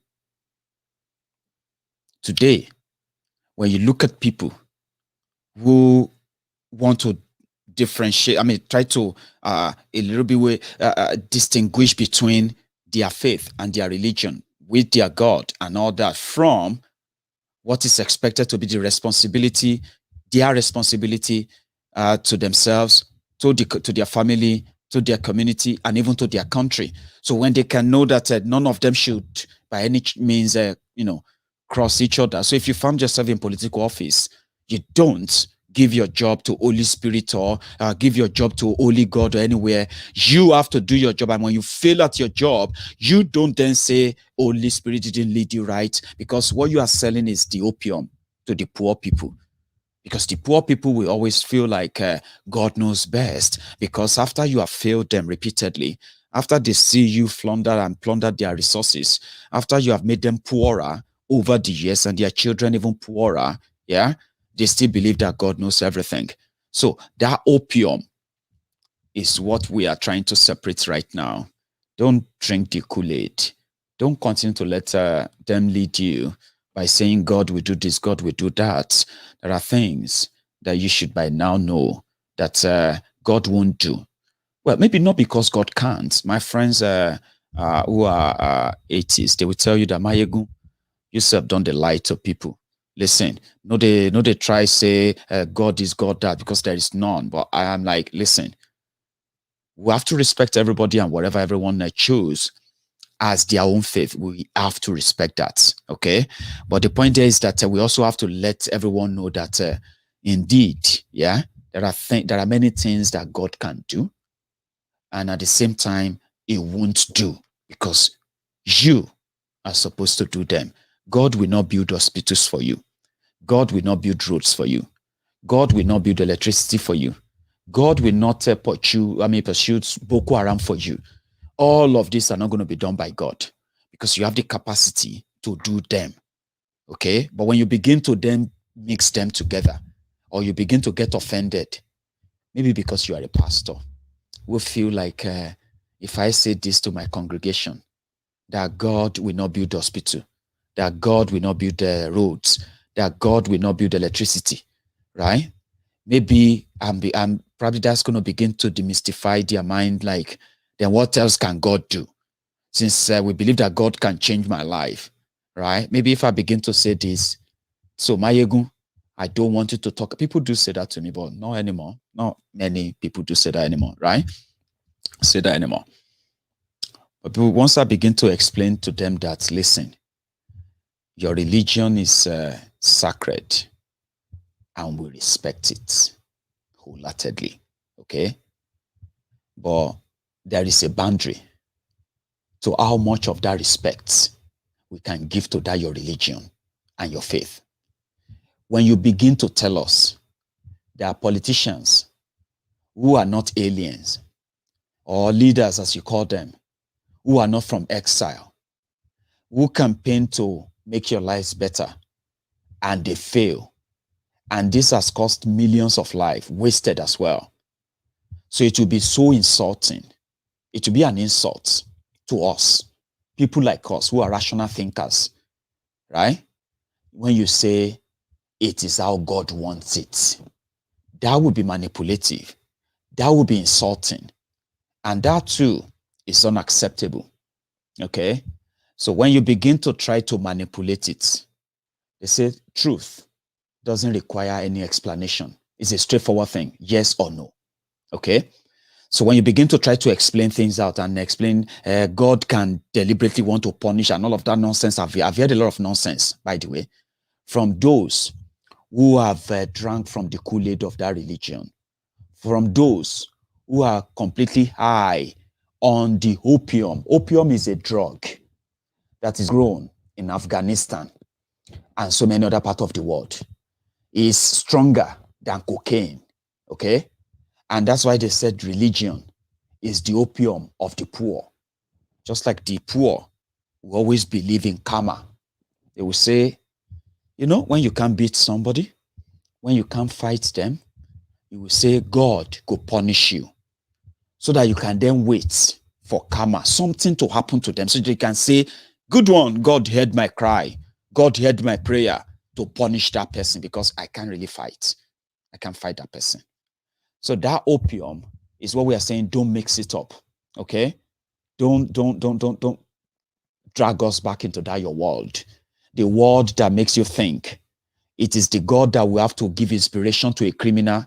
Today, when you look at people who want to differentiate, try to a little bit distinguish between their faith and their religion with their God and all that from what is expected to be the responsibility, their responsibility to themselves, to their family, to their community, and even to their country. So when they can know that none of them should by any means, cross each other. So if you found yourself in political office, you don't give your job to Holy Spirit or give your job to Holy God or anywhere. You have to do your job. And when you fail at your job, you don't then say, Holy Spirit didn't lead you right, because what you are selling is the opium to the poor people. Because the poor people will always feel like God knows best, because after you have failed them repeatedly, after they see you plunder their resources, after you have made them poorer over the years and their children even poorer, they still believe that God knows everything. So that opium is what we are trying to separate right now. Don't drink the Kool-Aid. Don't continue to let them lead you by saying God will do this, God will do that. There are things that you should by now know that God won't do. Well, maybe not because God can't. My friends who are atheists, they will tell you that Mayegu, you have done the lie to people. Listen, no, they try say God is God that, because there is none. But I am like, listen, we have to respect everybody and whatever everyone choose as their own faith. We have to respect that, okay? But the point there is that we also have to let everyone know that indeed, there are many things that God can do, and at the same time, He won't do, because you are supposed to do them. God will not build hospitals for you. God will not build roads for you. God will not build electricity for you. God will not pursue Boko Haram for you. All of these are not going to be done by God, because you have the capacity to do them. Okay? But when you begin to then mix them together, or you begin to get offended, maybe because you are a pastor, will feel like if I say this to my congregation, that God will not build hospital, that God will not build roads, that God will not build electricity, right? Maybe I'm probably that's going to begin to demystify their mind, like, then what else can God do? Since we believe that God can change my life, right? Maybe if I begin to say this, so Mayegu, I don't want you to talk. People do say that to me, but not anymore. Not many people do say that anymore, right? Say that anymore. But once I begin to explain to them that, listen, your religion is sacred, and we respect it wholeheartedly, okay? But there is a boundary to how much of that respect we can give to that your religion and your faith. When you begin to tell us there are politicians who are not aliens, or leaders as you call them, who are not from exile, who campaign to make your lives better, and they fail, and this has cost millions of lives wasted as well. So it will be so insulting. It will be an insult to us, people like us who are rational thinkers, right? When you say it is how God wants it, that would be manipulative. that would be insulting. And that too is unacceptable. Okay? So when you begin to try to manipulate it, they say truth doesn't require any explanation. It's a straightforward thing, yes or no. Okay? So when you begin to try to explain things out and explain God can deliberately want to punish and all of that nonsense, I've heard a lot of nonsense, by the way, from those who have drank from the Kool-Aid of that religion, from those who are completely high on the opium. Opium is a drug that is grown in Afghanistan and so many other parts of the world. It's stronger than cocaine, okay? And that's why they said religion is the opium of the poor. Just like the poor will always believe in karma. They will say, you know, when you can't beat somebody, when you can't fight them, you will say God could punish you so that you can then wait for karma, something to happen to them so they can say, good one, God heard my cry. God heard my prayer to punish that person because I can't really fight. I can't fight that person. So that opium is what we are saying, don't mix it up, okay? Don't drag us back into that your world. The world that makes you think. It is the God that will have to give inspiration to a criminal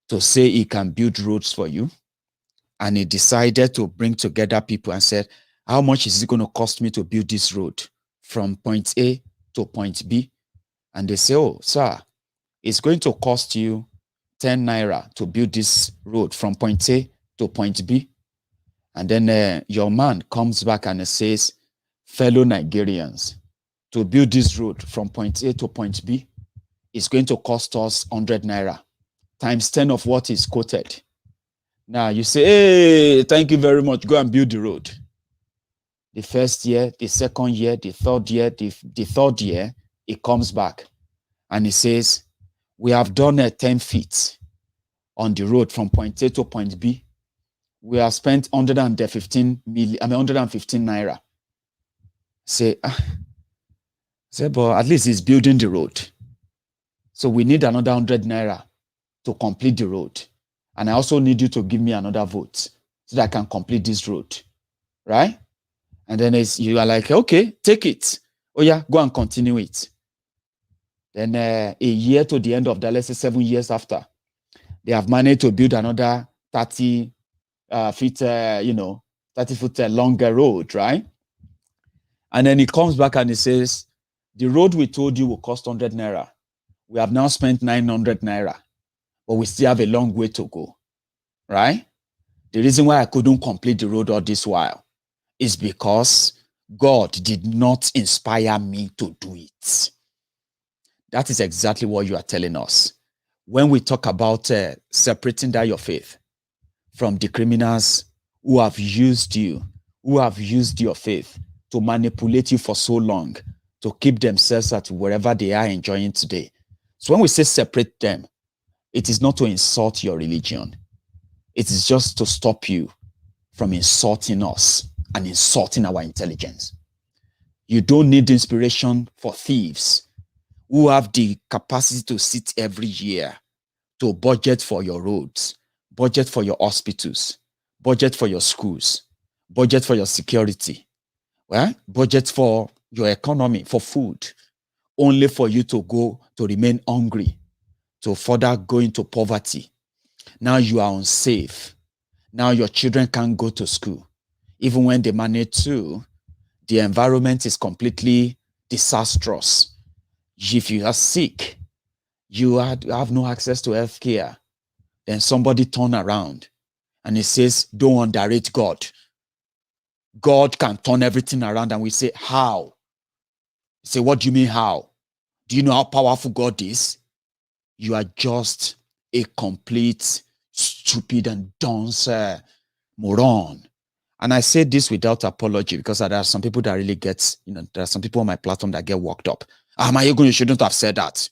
to say he can build roads for you. And he decided to bring together people and said, how much is it going to cost me to build this road from point A to point B? And they say, oh, sir, it's going to cost you 10 naira to build this road from point A to point B. And then your man comes back and says, fellow Nigerians, to build this road from point A to point B, it's going to cost us 100 naira times 10 of what is quoted. Now you say, hey, thank you very much. Go and build the road. The first year, the second year, the third year, the third year, it comes back and it says, we have done 10 feet on the road from point A to point B. We have spent 115 naira. Say, but at least it's building the road. So we need another 100 naira to complete the road. And I also need you to give me another vote so that I can complete this road. Right? And then you are like, okay, take it. Oh yeah, go and continue it. Then a year to the end of that, let's say 7 years after, they have managed to build another 30 feet, 30 foot longer road, right? And then he comes back and he says, the road we told you will cost 100 naira. We have now spent 900 naira, but we still have a long way to go, right? The reason why I couldn't complete the road all this while is because God did not inspire me to do it. That is exactly what you are telling us. When we talk about separating that your faith from the criminals who have used you, who have used your faith to manipulate you for so long, to keep themselves at wherever they are enjoying today. So when we say separate them, it is not to insult your religion. It is just to stop you from insulting us and insulting our intelligence. You don't need inspiration for thieves who have the capacity to sit every year to budget for your roads, budget for your hospitals, budget for your schools, budget for your security, budget for your economy, for food, only for you to go to remain hungry, to further go into poverty. Now you are unsafe. Now your children can't go to school. Even when they manage to, the environment is completely disastrous. If you are sick, you have no access to health care. Then somebody turn around and he says, don't underrate God. God can turn everything around. And we say, how? You say, what do you mean how? Do you know how powerful God is? You are just a complete stupid and dunce moron. And I say this without apology because there are some people that really get, there are some people on my platform that get worked up. Mayegun, you shouldn't have said that.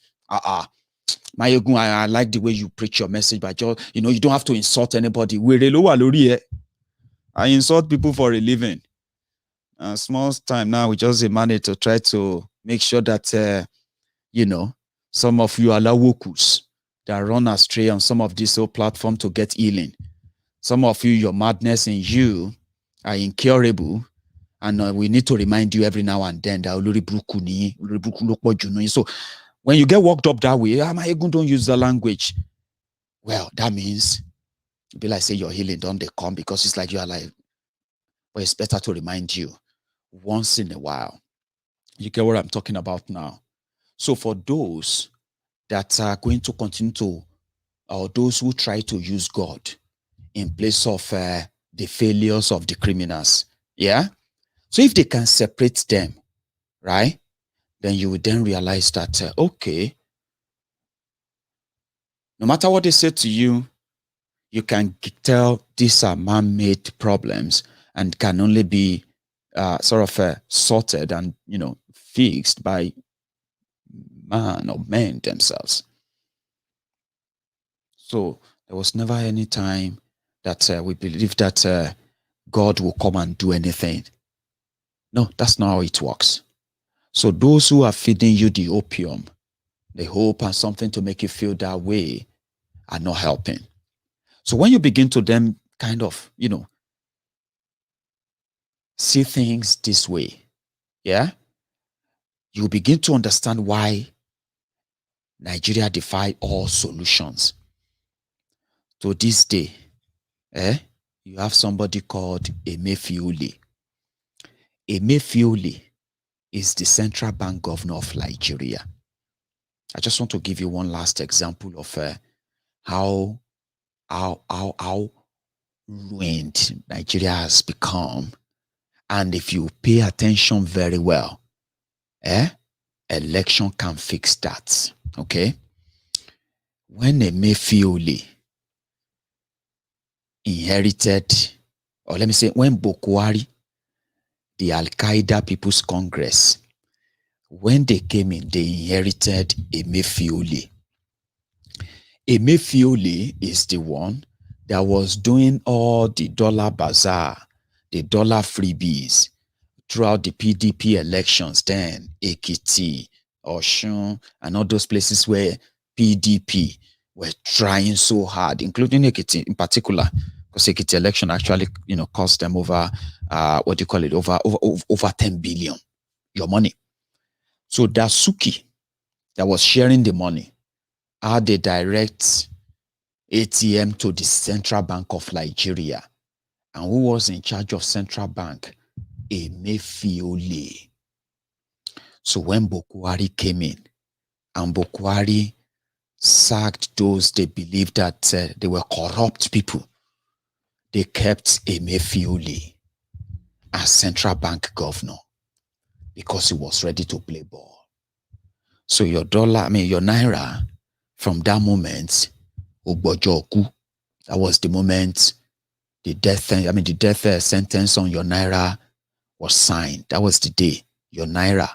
Mayegun, I like the way you preach your message, but you don't have to insult anybody. I insult people for a living. Small time now, we just manage to try to make sure that, some of you are lawokus. that run astray on some of these old platforms to get healing. Some of you, your madness in you are incurable, and we need to remind you every now and then that so when you get worked up that way, don't use the language. Well, that means it'd be like say your healing don't they come, because it's like you are like, but it's better to remind you once in a while. You get what I'm talking about now? So for those that are going to continue to, or those who try to use God in place of the failures of the criminals, yeah? So if they can separate them, right, then you would then realize that, okay, no matter what they say to you, you can tell these are man-made problems and can only be sorted and, fixed by man or men themselves. So there was never any time that we believed that God will come and do anything. No, that's not how it works. So those who are feeding you the opium, the hope and something to make you feel that way, are not helping. So when you begin to then kind of, see things this way, yeah, you begin to understand why Nigeria defy all solutions. To this day, you have somebody called Emefiele. Emefiele is the central bank governor of Nigeria. I just want to give you one last example of how ruined Nigeria has become. And if you pay attention very well, election can fix that. Okay? When Emefiele inherited, or let me say, when Buhari, the Al-Qaeda People's Congress, when they came in, they inherited Emefiele. Emefiele is the one that was doing all the dollar bazaar, the dollar freebies throughout the PDP elections then, Ekiti, Osun, and all those places where PDP were trying so hard, including Ekiti in particular, because Ekiti election actually, cost them over, over 10 billion, your money. So Dasuki, that was sharing the money, had a direct ATM to the Central Bank of Nigeria. And who was in charge of Central Bank? Emefiele. So when Buhari came in, and Buhari sacked those they believed that they were corrupt people, they kept Emefiele as Central Bank governor because he was ready to play ball. So your naira, from that moment, Ogbojoku, that was the moment the death sentence on your naira was signed. That was the day your naira,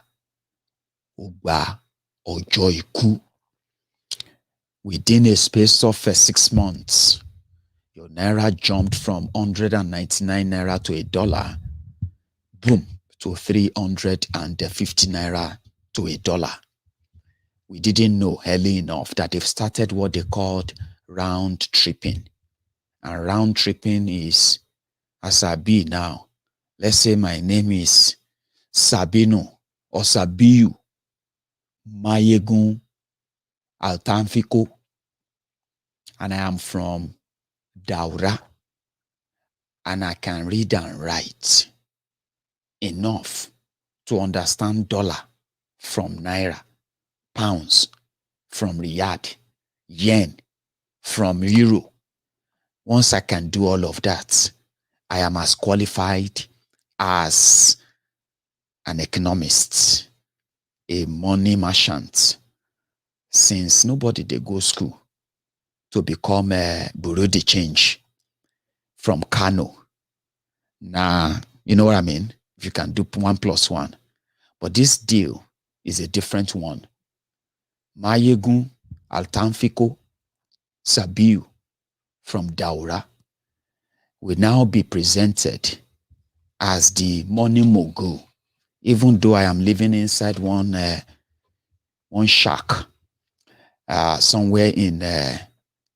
Ogba Ojoiku. Within a space of 6 months, your naira jumped from 199 naira to $1, boom, to 350 naira to $1. We didn't know early enough that they've started what they called round tripping. And round tripping is, as I be now, let's say my name is Sabino or Sabiu Mayegun Altanfiko, and I am from Daura, and I can read and write enough to understand dollar from naira, pounds from riyal, yen from euro. Once I can do all of that, I am as qualified as an economist, a money merchant, since nobody they go school to become a bureau de change from Kano. Nah, you know what I mean? If you can do 1 + 1. But this deal is a different one. Mayegun Altanfiko Sabiu from Daura will now be presented as the money mogul, even though I am living inside one shack. somewhere in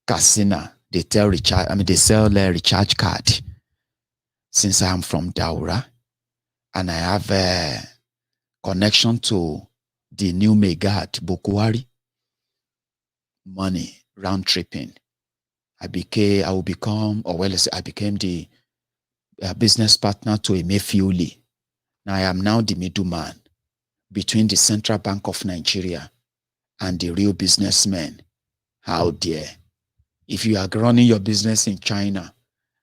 Katsina. They sell recharge card. Since I am from Daura, and I have a connection to the new Megad Buhari, money round tripping. I became the business partner to Emefiole. Now I am now the middleman between the Central Bank of Nigeria and the real businessmen. How dare. If you are running your business in China,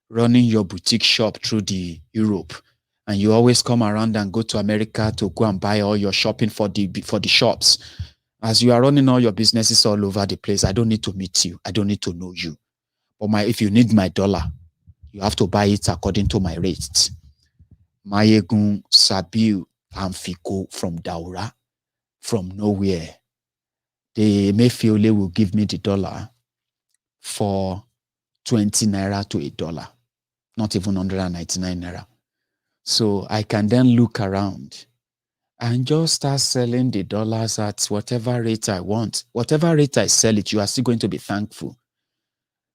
running your boutique shop through the Europe, and you always come around and go to America to go and buy all your shopping for the shops, as you are running all your businesses all over the place, I don't need to meet you. I don't need to know you. But if you need my dollar, you have to buy it according to my rates. Mayegun Sabiu Amfiko from Daura, from nowhere. The Emefiole will give me the dollar for 20 naira to $1, not even 199 naira. So I can then look around and just start selling the dollars at whatever rate I want. Whatever rate I sell it, you are still going to be thankful.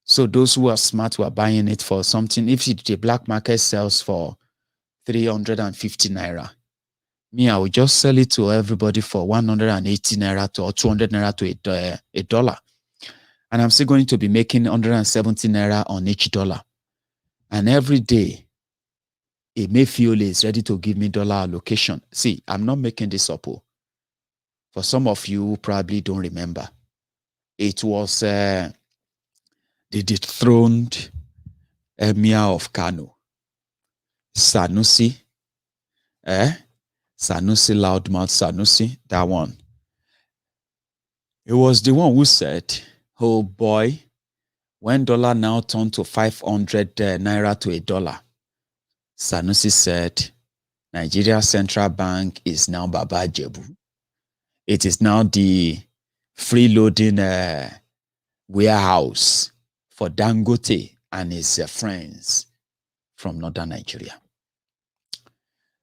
So those who are smart who are buying it for something, if the black market sells for 350 naira, me, I will just sell it to everybody for 180 naira to or 200 naira to $1. And I'm still going to be making 170 naira on each dollar. And every day, Emefiole is ready to give me dollar allocation. See, I'm not making this up. For some of you who probably don't remember, it was the dethroned Emir of Kano, Sanusi, Sanusi, loudmouth Sanusi, that one. It was the one who said, oh boy, when dollar now turned to 500 naira to $1, Sanusi said, Nigeria Central Bank is now Baba Jebu. It is now the freeloading warehouse for Dangote and his friends from northern Nigeria.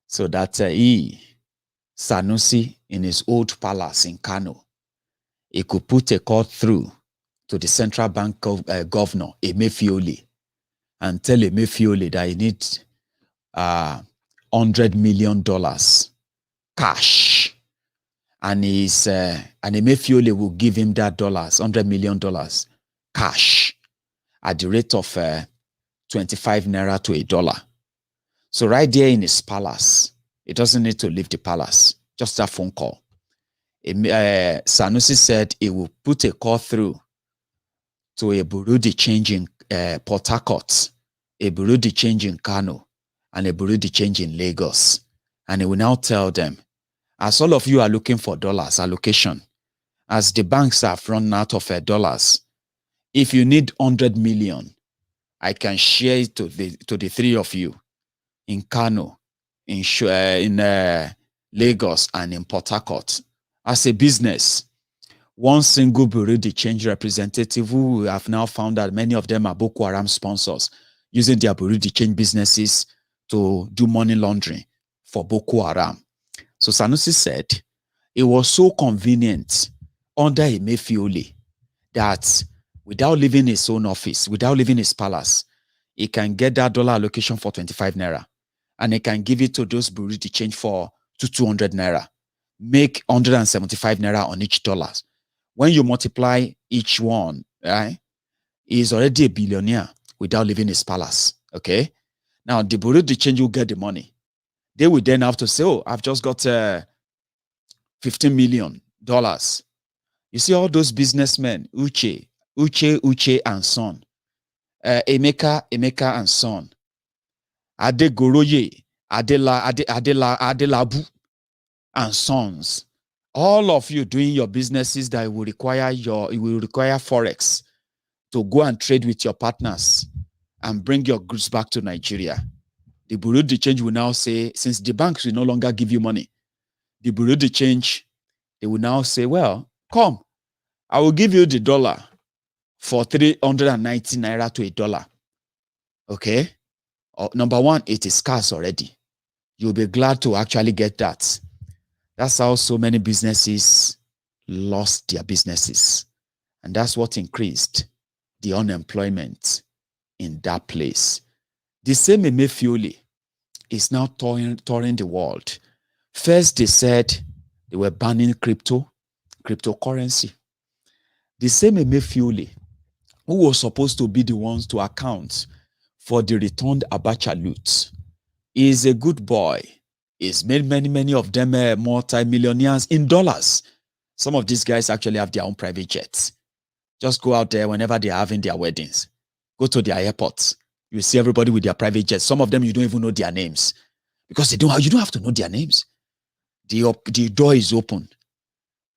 So that Sanusi, in his old palace in Kano, he could put a call through to the central bank governor, Emefiole, and tell Emefiole that he needs $100 million cash. And Emefiole will give him that $100 million cash at the rate of 25 naira to $1. So right there in his palace, he doesn't need to leave the palace, just a phone call. Sanusi said he will put a call through to a bureau de change in Port Harcourt, a bureau de change in Kano, and a bureau de change in Lagos. And he will now tell them, as all of you are looking for dollars allocation, as the banks have run out of dollars, if you need 100 million, I can share it to the three of you in Kano, in Lagos, and in Port Harcourt. As a business, one single bureau de change representative who we have now found that many of them are Boko Haram sponsors, using their bureau de change businesses to do money laundering for Boko Haram. So Sanusi said it was so convenient under Emefiole that without leaving his own office, without leaving his palace, he can get that dollar allocation for 25 naira. And he can give it to those bureau de change for 200 naira. Make 175 naira on each dollar. When you multiply each one, right, he's already a billionaire without leaving his palace. Okay? Now, the bureau de change will get the money. They will then have to say, oh, I've just got $15 million. You see all those businessmen, Uche, and son, Emeka and son, Adegoroye, Adelabu, and sons. All of you doing your businesses that will require forex to go and trade with your partners and bring your goods back to Nigeria. The bureau de change will now say, since the banks will no longer give you money, the bureau de change, they will now say, well, come, I will give you the dollar for 390 naira to $1. Okay? Number one, it is scarce already. You'll be glad to actually get that. That's how so many businesses lost their businesses. And that's what increased the unemployment in that place. The same Emefiole is now touring the world. First, they said they were banning cryptocurrency. The same Emefiole, who was supposed to be the ones to account for the returned Abacha loot, is a good boy. He's made many of them multi-millionaires in dollars. Some of these guys actually have their own private jets. Just go out there whenever they're having their weddings. Go to their airports. You see everybody with their private jets. Some of them, you don't even know their names. Because you don't have to know their names. The door is open.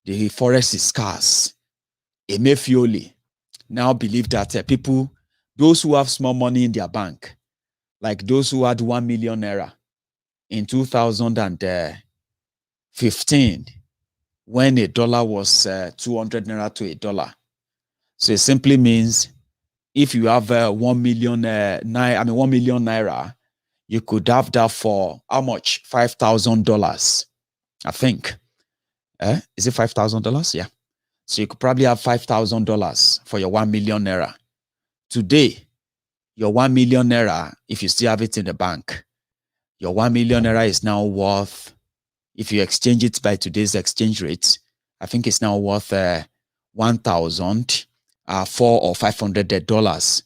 The forex is scarce. Emefiole now believe that people, those who have small money in their bank, like those who had 1 million naira in 2015, when a dollar was 200 naira to a dollar. So it simply means if you have 1 million naira, you could have that for how much? $5,000, I think. Is it $5,000? Yeah. So you could probably have $5,000 for your 1 million naira. Today, your 1 million naira, if you still have it in the bank, your 1 million naira is now worth, if you exchange it by today's exchange rate, I think it's now worth $1,400 or $500.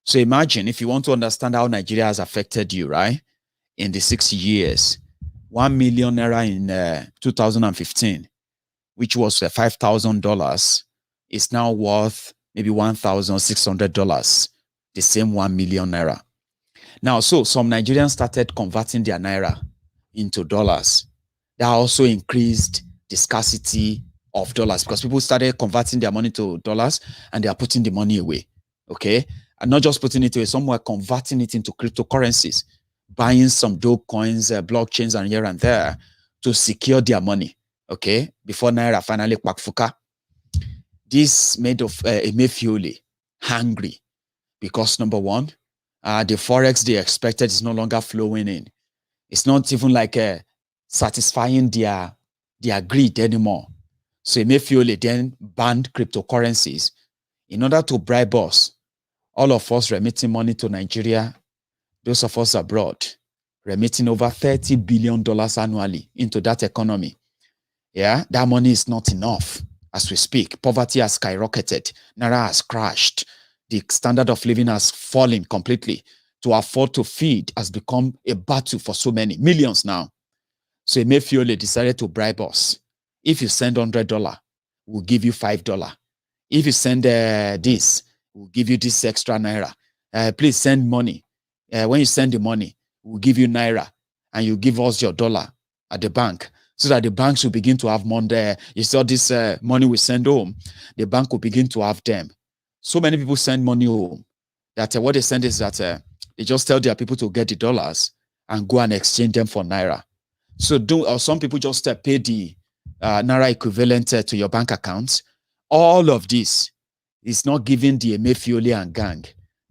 So imagine if you want to understand how Nigeria has affected you, right? In the 6 years, 1 million naira in 2015, which was $5,000, is now worth maybe $1,600, the same 1 million naira. Now, so some Nigerians started converting their naira into dollars. That also increased the scarcity of dollars because people started converting their money to dollars and they are putting the money away, okay? And not just putting it away, some were converting it into cryptocurrencies, buying some dope coins, blockchains and here and there to secure their money, okay? Before naira finally kwakfuka. This made of Emefiole hungry because number one, the forex they expected is no longer flowing in. It's not even like satisfying their greed anymore. So Emefiole then banned cryptocurrencies in order to bribe us, all of us remitting money to Nigeria, those of us abroad, remitting over $30 billion annually into that economy. Yeah, that money is not enough as we speak. Poverty has skyrocketed. Naira has crashed. The standard of living has fallen completely. To afford to feed has become a battle for so many, millions now. So Emefiole decided to bribe us. If you send $100, we'll give you $5. If you send this, we'll give you this extra naira. Please send money. When you send the money, we'll give you naira and you give us your dollar at the bank so that the banks will begin to have money. You saw this money we send home, the bank will begin to have them. So many people send money home that what they send is that they just tell their people to get the dollars and go and exchange them for naira. So some people just pay the naira equivalent to your bank accounts. All of this is not giving the Emefiole and gang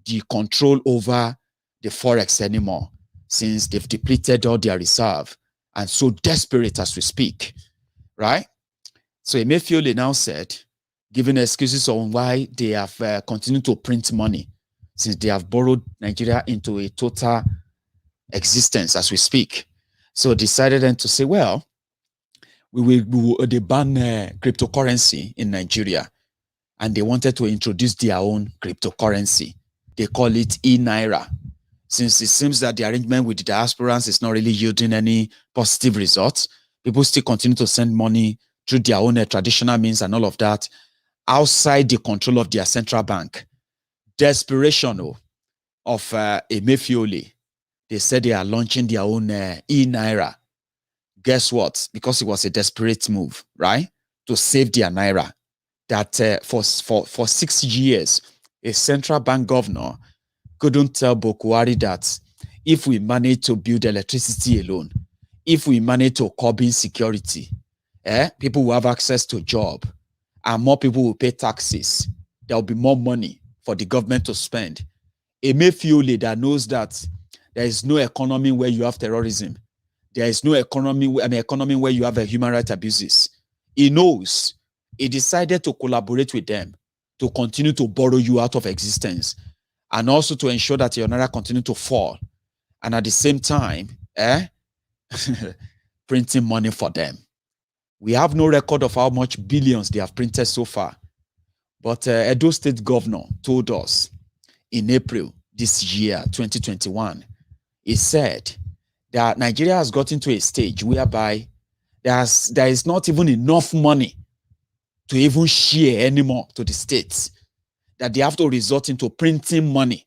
the control over the forex anymore, since they've depleted all their reserve and so desperate as we speak, right? So Emefiole now said, giving excuses on why they have continued to print money, since they have borrowed Nigeria into a total existence as we speak. So decided then to say, well, they ban cryptocurrency in Nigeria, and they wanted to introduce their own cryptocurrency. They call it e-naira. Since it seems that the arrangement with the diasporans is not really yielding any positive results, people still continue to send money through their own traditional means and all of that, outside the control of their central bank. Desperation of Emefiole, they said they are launching their own e-naira. Guess what? Because it was a desperate move, right? To save their naira. That for 6 years, a central bank governor couldn't tell Buhari that if we manage to build electricity alone, if we manage to curb insecurity, people will have access to a job and more people will pay taxes. There will be more money for the government to spend. Emefiole that knows that there is no economy where you have terrorism. There is no economy where you have human rights abuses. He knows. He decided to collaborate with them to continue to borrow you out of existence, and also to ensure that your naira continue to fall, and at the same time, printing money for them. We have no record of how much billions they have printed so far. But Edo State Governor told us in April this year, 2021, he said that Nigeria has gotten to a stage whereby there is not even enough money to even share anymore to the states, that they have to resort into printing money,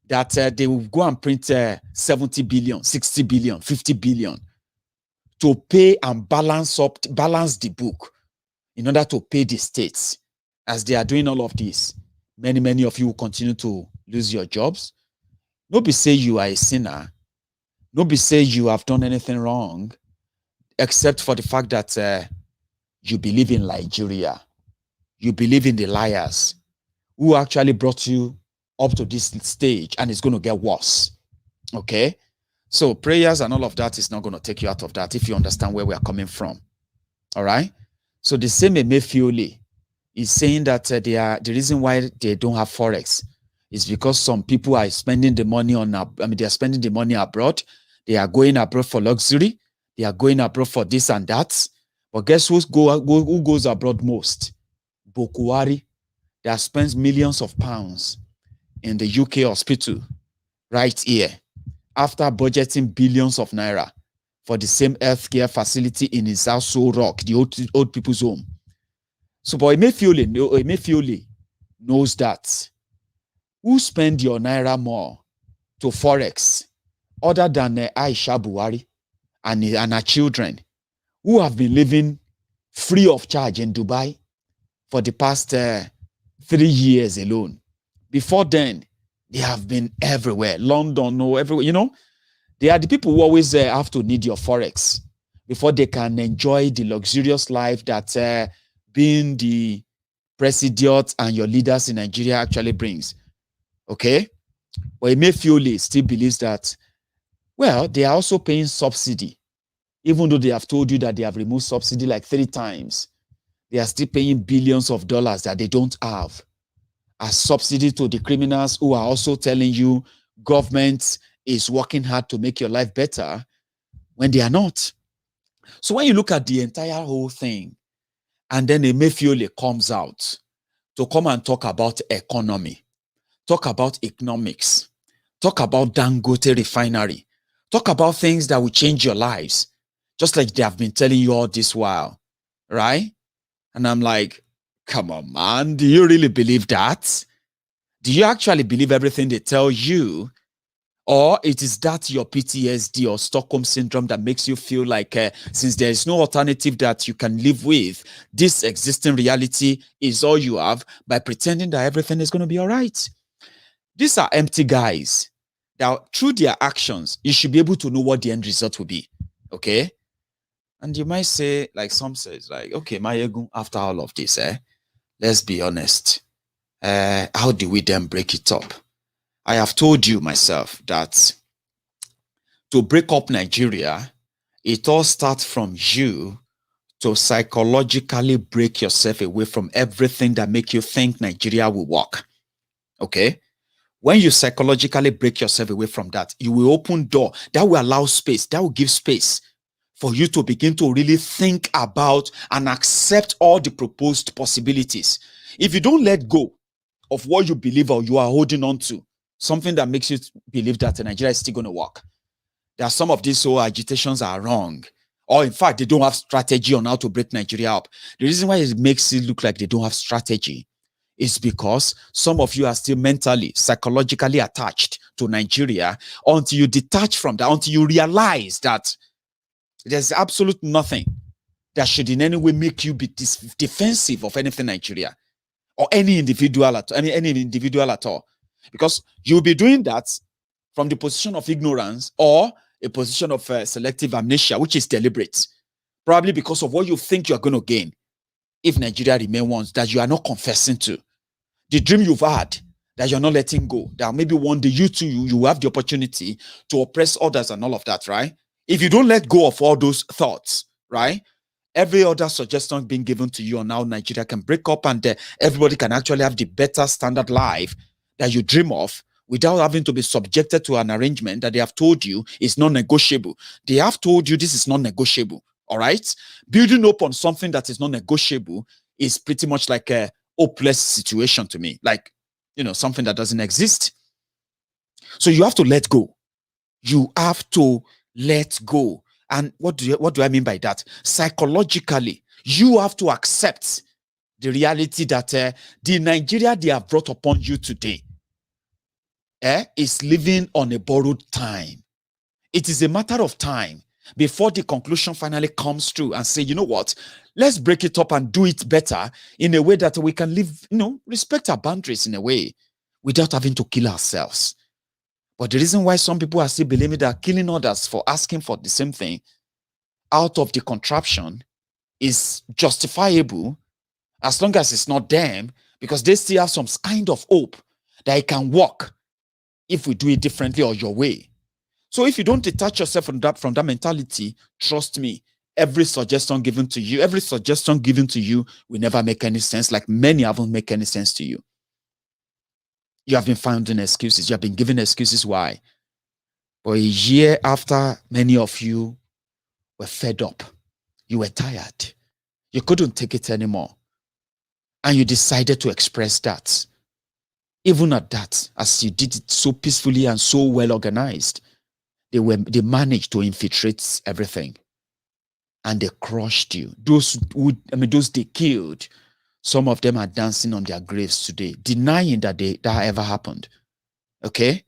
that they will go and print 70 billion, 60 billion, 50 billion to pay and balance the book in order to pay the states. As they are doing all of this, many of you will continue to lose your jobs. Nobody say you are a sinner. Nobody say you have done anything wrong, except for the fact that you believe in Nigeria. You believe in the liars who actually brought you up to this stage, and it's going to get worse. Okay? So prayers and all of that is not going to take you out of that if you understand where we are coming from. All right? So the same Emefiole is saying that the reason why they don't have forex is because some people are spending the money they are spending the money abroad. They are going abroad for luxury. They are going abroad for this and that. But guess who goes abroad most? Buhari, that spends millions of pounds in the UK hospital right here, after budgeting billions of naira for the same healthcare facility in his house, So Rock, the old people's home. So, but Emefiole knows that. Who spend your naira more to forex other than Aisha Buhari and her children, who have been living free of charge in Dubai for the past 3 years alone? Before then, they have been everywhere. London, everywhere. You know, they are the people who always have to need your forex before they can enjoy the luxurious life that being the president and your leaders in Nigeria actually brings. Okay? But Emefiole still believes that, well, they are also paying subsidy. Even though they have told you that they have removed subsidy like 3 times, they are still paying billions of dollars that they don't have as subsidy to the criminals who are also telling you government is working hard to make your life better when they are not. So when you look at the entire whole thing, and then Emefiole comes out to come and talk about economy, talk about economics, talk about Dangote refinery, talk about things that will change your lives, just like they have been telling you all this while, right? And I'm like, come on, man, do you really believe that? Do you actually believe everything they tell you? Or it is that your PTSD or Stockholm Syndrome that makes you feel like since there is no alternative that you can live with, this existing reality is all you have by pretending that everything is going to be all right. These are empty guys. That through their actions, you should be able to know what the end result will be. Okay? And you might say, like some says, like, okay, Mayegun, after all of this, let's be honest. How do we then break it up? I have told you myself that to break up Nigeria, it all starts from you to psychologically break yourself away from everything that make you think Nigeria will work. Okay? When you psychologically break yourself away from that, you will open door. That will allow space. That will give space for you to begin to really think about and accept all the proposed possibilities. If you don't let go of what you believe or you are holding on to, something that makes you believe that Nigeria is still going to work, there are some of these whole agitations are wrong. Or in fact, they don't have strategy on how to break Nigeria up. The reason why it makes it look like they don't have strategy is because some of you are still mentally, psychologically attached to Nigeria until you detach from that, until you realize that there's absolute nothing that should in any way make you be defensive of anything Nigeria or any individual at any individual at all. Because you'll be doing that from the position of ignorance or a position of selective amnesia, which is deliberate. Probably because of what you think you're going to gain if Nigeria remains one that you are not confessing to. The dream you've had that you're not letting go, that maybe one day you have the opportunity to oppress others and all of that, right? If you don't let go of all those thoughts, right? every other suggestion being given to you on how Nigeria can break up and everybody can actually have the better standard life that you dream of without having to be subjected to an arrangement that they have told you is non-negotiable. They have told you this is non-negotiable, all right? Building up on something that is non-negotiable is pretty much like a hopeless situation to me, like, you know, something that doesn't exist. So you have to let go. You have to let go. And what do I mean by that? Psychologically, you have to accept the reality that the Nigeria they have brought upon you today is living on a borrowed time. It is a matter of time before the conclusion finally comes through and say, you know what, let's break it up and do it better in a way that we can live, you know, respect our boundaries in a way without having to kill ourselves. But the reason why some people are still believing that killing others for asking for the same thing out of the contraption is justifiable as long as it's not them, because they still have some kind of hope that it can work if we do it differently or your way. So if you don't detach yourself from that mentality, trust me, every suggestion given to you will never make any sense, like many haven't make any sense to you. You have been finding excuses. You have been given excuses why. But a year after, many of you were fed up. You were tired. You couldn't take it anymore. And you decided to express that. Even at that, as you did it so peacefully and so well organized, they managed to infiltrate everything. And they crushed you. Those they killed, some of them are dancing on their graves today, denying that that ever happened. Okay?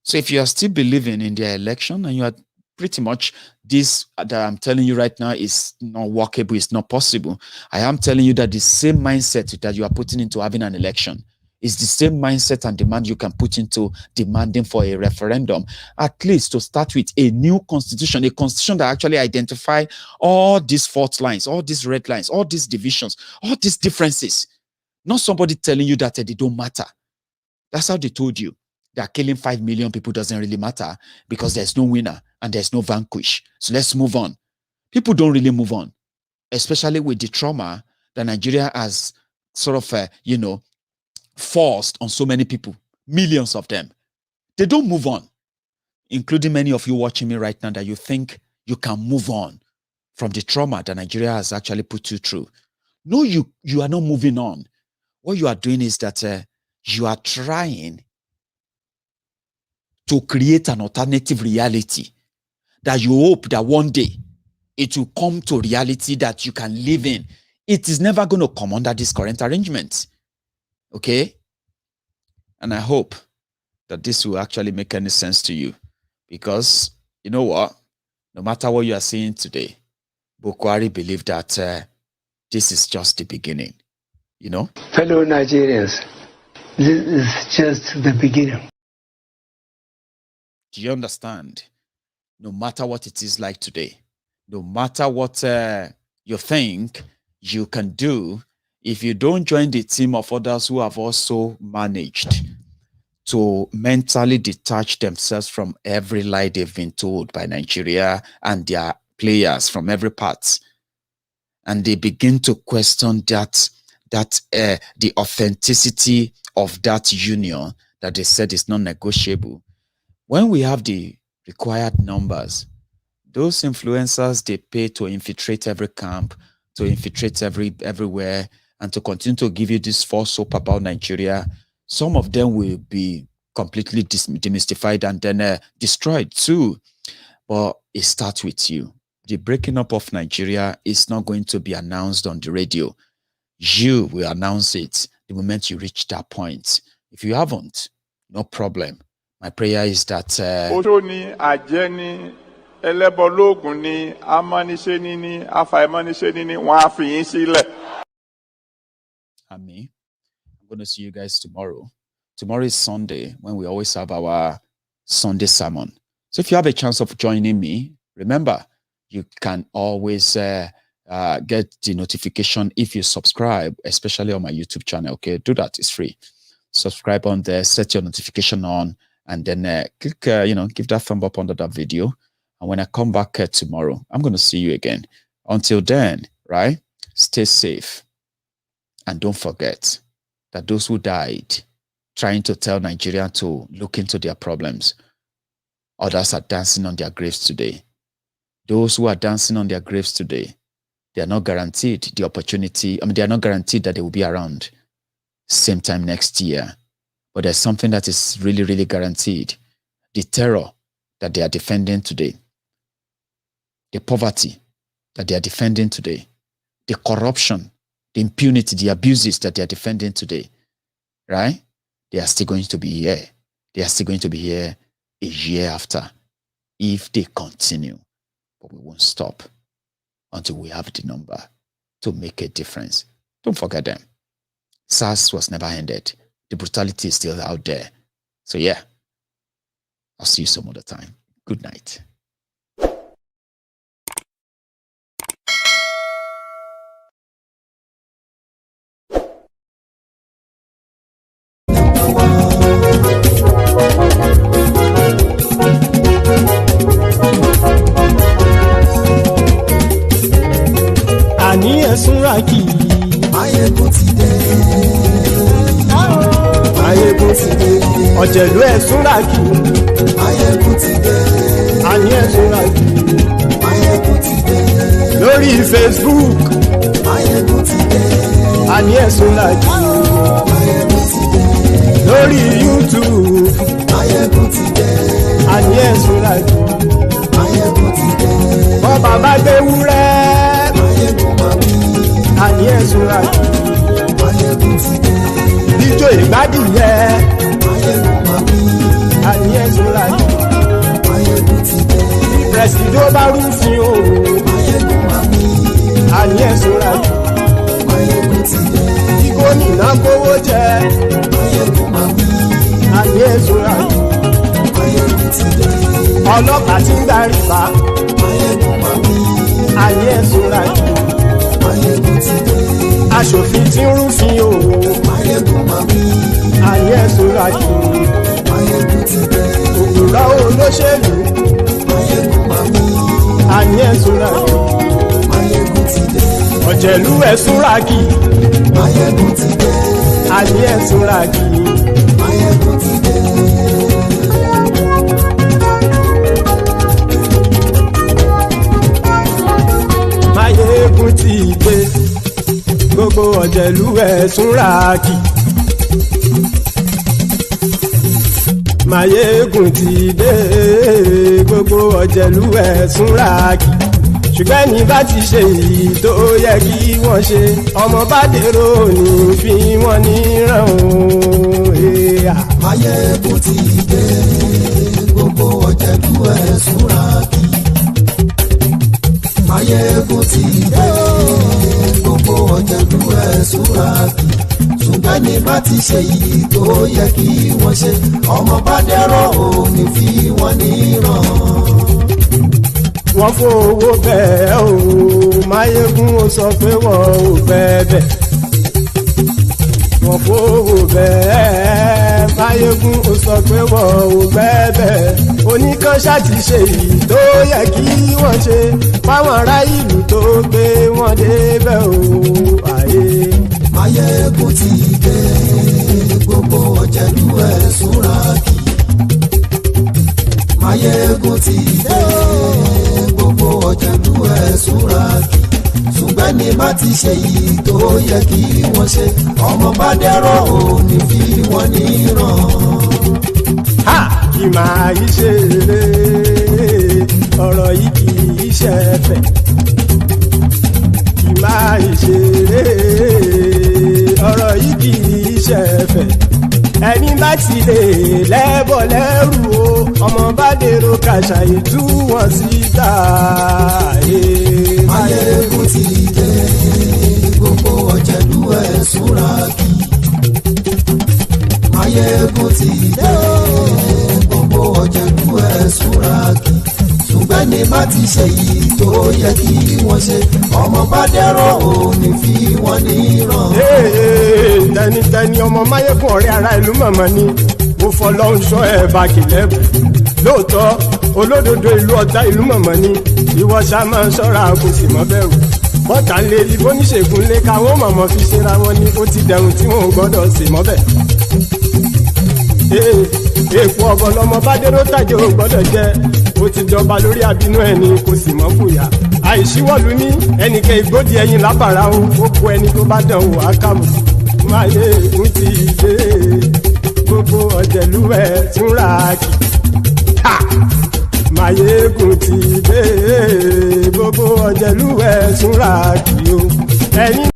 So if you are still believing in their election and you are pretty much this that I'm telling you right now is not workable, it's not possible, I am telling you that the same mindset that you are putting into having an election is the same mindset and demand you can put into demanding for a referendum, at least to start with a new constitution, a constitution that actually identify all these fault lines, all these red lines, all these divisions, all these differences. Not somebody telling you that they don't matter. That's how they told you that killing 5 million people doesn't really matter because there's no winner and there's no vanquish. So let's move on. People don't really move on, especially with the trauma that Nigeria has sort of, forced on so many people, millions of them. They don't move on, including many of you watching me right now that you think you can move on from the trauma that Nigeria has actually put you through. No, you are not moving on. What you are doing is that you are trying to create an alternative reality that you hope that one day it will come to reality that you can live in. It is never going to come under this current arrangement. Okay? And I hope that this will actually make any sense to you. Because, you know what? No matter what you are seeing today, Buhari believed that this is just the beginning. You know? Fellow Nigerians, this is just the beginning. Do you understand? No matter what it is like today, no matter what you think you can do, if you don't join the team of others who have also managed to mentally detach themselves from every lie they've been told by Nigeria and their players from every part, and they begin to question the authenticity of that union that they said is non-negotiable. When we have the required numbers, those influencers they pay to infiltrate every camp, to infiltrate everywhere, and to continue to give you this false hope about Nigeria, some of them will be completely demystified and then destroyed too. But it starts with you. The breaking up of Nigeria is not going to be announced on the radio. You will announce it the moment you reach that point. If you haven't, no problem. My prayer is that Ami, I'm going to see you guys tomorrow. Tomorrow is Sunday, when we always have our Sunday sermon. So if you have a chance of joining me, remember, you can always get the notification if you subscribe, especially on my YouTube channel. Okay, do that. It's free. Subscribe on there, set your notification on, and then click, give that thumb up under that video. And when I come back tomorrow, I'm going to see you again. Until then, right? Stay safe. And don't forget that those who died trying to tell Nigeria to look into their problems, others are dancing on their graves today. Those who are dancing on their graves today, they are not guaranteed the opportunity. They are not guaranteed that they will be around same time next year. But there's something that is really, really guaranteed. The terror that they are defending today, the poverty that they are defending today, the corruption, the impunity, the abuses that they are defending today, right? They are still going to be here. They are still going to be here a year after if they continue. But we won't stop until we have the number to make a difference. Don't forget them. SARS was never ended. The brutality is still out there. So yeah, I'll see you some other time. Good night. Àní ẹ̀sùnra kì í. Máyégún ti dé. Máyégún ti dé. Ọ̀jẹ̀lú ẹ̀sùnra kì í. Máyégún ti dé. Àní ẹ̀sùnra kì í. Máyégún ti dé. Lórí Facebook. Máyégún ti dé. Àní ẹ̀sùnra kì í. Máyégún ti dé. Lórí YouTube. Máyégún ti dé. Àní ẹ̀sùnra kì í. Máyégún ti dé. Bọ́ bàbá gbé wúrẹ́. Àní ẹ̀sùnra kì í. Ijó ìgbádìyẹ. Àní ẹ̀sùnra kì í. Pẹ̀sìdó bá rúfin o. Àní ẹ̀sùnra kì í. Gómìnà kówó jẹ. Àní ẹ̀sùnra kì í. Ọlọ́pàá tí ń darí bá. Àní ẹ̀sùnra kì í. Aṣòfin tí ń rúfin o. Àní ẹ̀sùnra kì í. Òpùrọ́ olóṣèlú. Àní ẹ̀sùnra kì í. Ọ̀jẹ̀lú ẹ̀sùnra kì í. Àní ẹ̀sùnra kì í. Máyégún ti dé. Gbogbo ọ̀jẹ̀lú ẹ̀sùnra kì í. Máyégún ti dé. Gbogbo ọ̀jẹ̀lú ẹ̀sùnra kì í. Ṣùgbọ́n ní bá ti ṣe èyí tó yẹ kí wọ́n ṣe, ọmọ bá dèrò ní fi wọ́n níran o. Máyégún ti dé. Gbogbo ọ̀jẹ̀lú ẹ̀sùnra kì í. Máyégún ti dé. Gbogbo ọ̀jẹ̀lú ẹ̀sùnra kì í. Ṣùgbọ́n ní bá ti ṣe yìí tó yẹ kí wọ́n ṣe, ọmọ bá dẹ́rọ̀ ò ní fi wọ́n níran. Wọ́n fowó bẹ́ẹ̀ o, Máyégún ó sọ pé wọ́n ò bẹ́ẹ̀. Wọ́n fowó bẹ́ẹ̀, Máyégún ó sọ pé wọ́n ò bẹ́ẹ̀. Oníkan ṣáàtì ṣe yìí tó yẹ kí wọ́n ṣe, fáwọn ará ìlú tó gbé wọn débẹ̀ o. Máyégún ti dé. Gbogbo ọ̀jẹ̀lú ẹ̀sùnra kì í. Máyégún ti dé. Gbogbo ọ̀jẹ̀lú ẹ̀sùnra kì í. Ṣùgbọ́n ní bá ti ṣe yìí tó yẹ kí wọ́n ṣe, ọmọ bá dẹ́rọ̀ ò ní fi wọ́n níran. Kì máa yí ṣe eré, ọ̀rọ̀ yìí kì í ṣe ẹ̀fẹ̀. Kì máa yí ṣe eré, ọ̀rọ̀ yìí kì í ṣe ẹ̀fẹ̀. Ẹni bá ti lè lẹ́bọ̀ lẹ́rù o, ọmọ bá dèrò kàṣà ìtú wọn síta. Máyégún ti dé. Gbogbo ọ̀jẹ̀lú ẹ̀sùnra kì í. Máyégún ti dé. Gbogbo ọ̀jẹ̀lú ẹ̀sùnra kì í. Ṣùgbọ́n ní bá ti ṣe yìí tó yẹ kí wọ́n ṣe, ọmọ bá dẹ́rọ̀ ò ní fi wọ́n níran. Tẹnitẹni ọmọ Máyégún ọ̀rẹ́ ara ìlú mọ̀mọ́ ni mo fọlọ́run sọ ẹ̀ bá kìlẹ́bù. Lóòótọ́ olódodo ìlú ọ̀tá ìlú mọ̀mọ́ ni ìwọ ṣá máa ń ṣọ́ra kò sì mọ́ bẹ̀rù. bọ́tà ń lè rí bóníṣègùn lé káwọn mọ̀mọ́ fi ṣera wọn ni ó ti dẹrùn tí wọn ò gbọ́dọ̀ sè mọ́bẹ̀. èèpo ọ̀bọ̀lọmọ bá dérò tàjẹ́ ò gbọ́dọ̀ jẹ́ ó ti jọba lórí àbínú ẹni kò sì mọ́ fòyà. àìsíwọ́lu ní ẹnìkẹ́ ìgbódì ẹyin lábàrá o ó kó ẹni tó bá dán o àkàmù. máyé ègún ti dé gbogbo ọ̀jẹ̀lúwẹ̀ tún ra kì. Mayegun ti dé gbogbo ọ̀jẹ̀lúwẹ̀ tún ra kì o. ẹ̀yin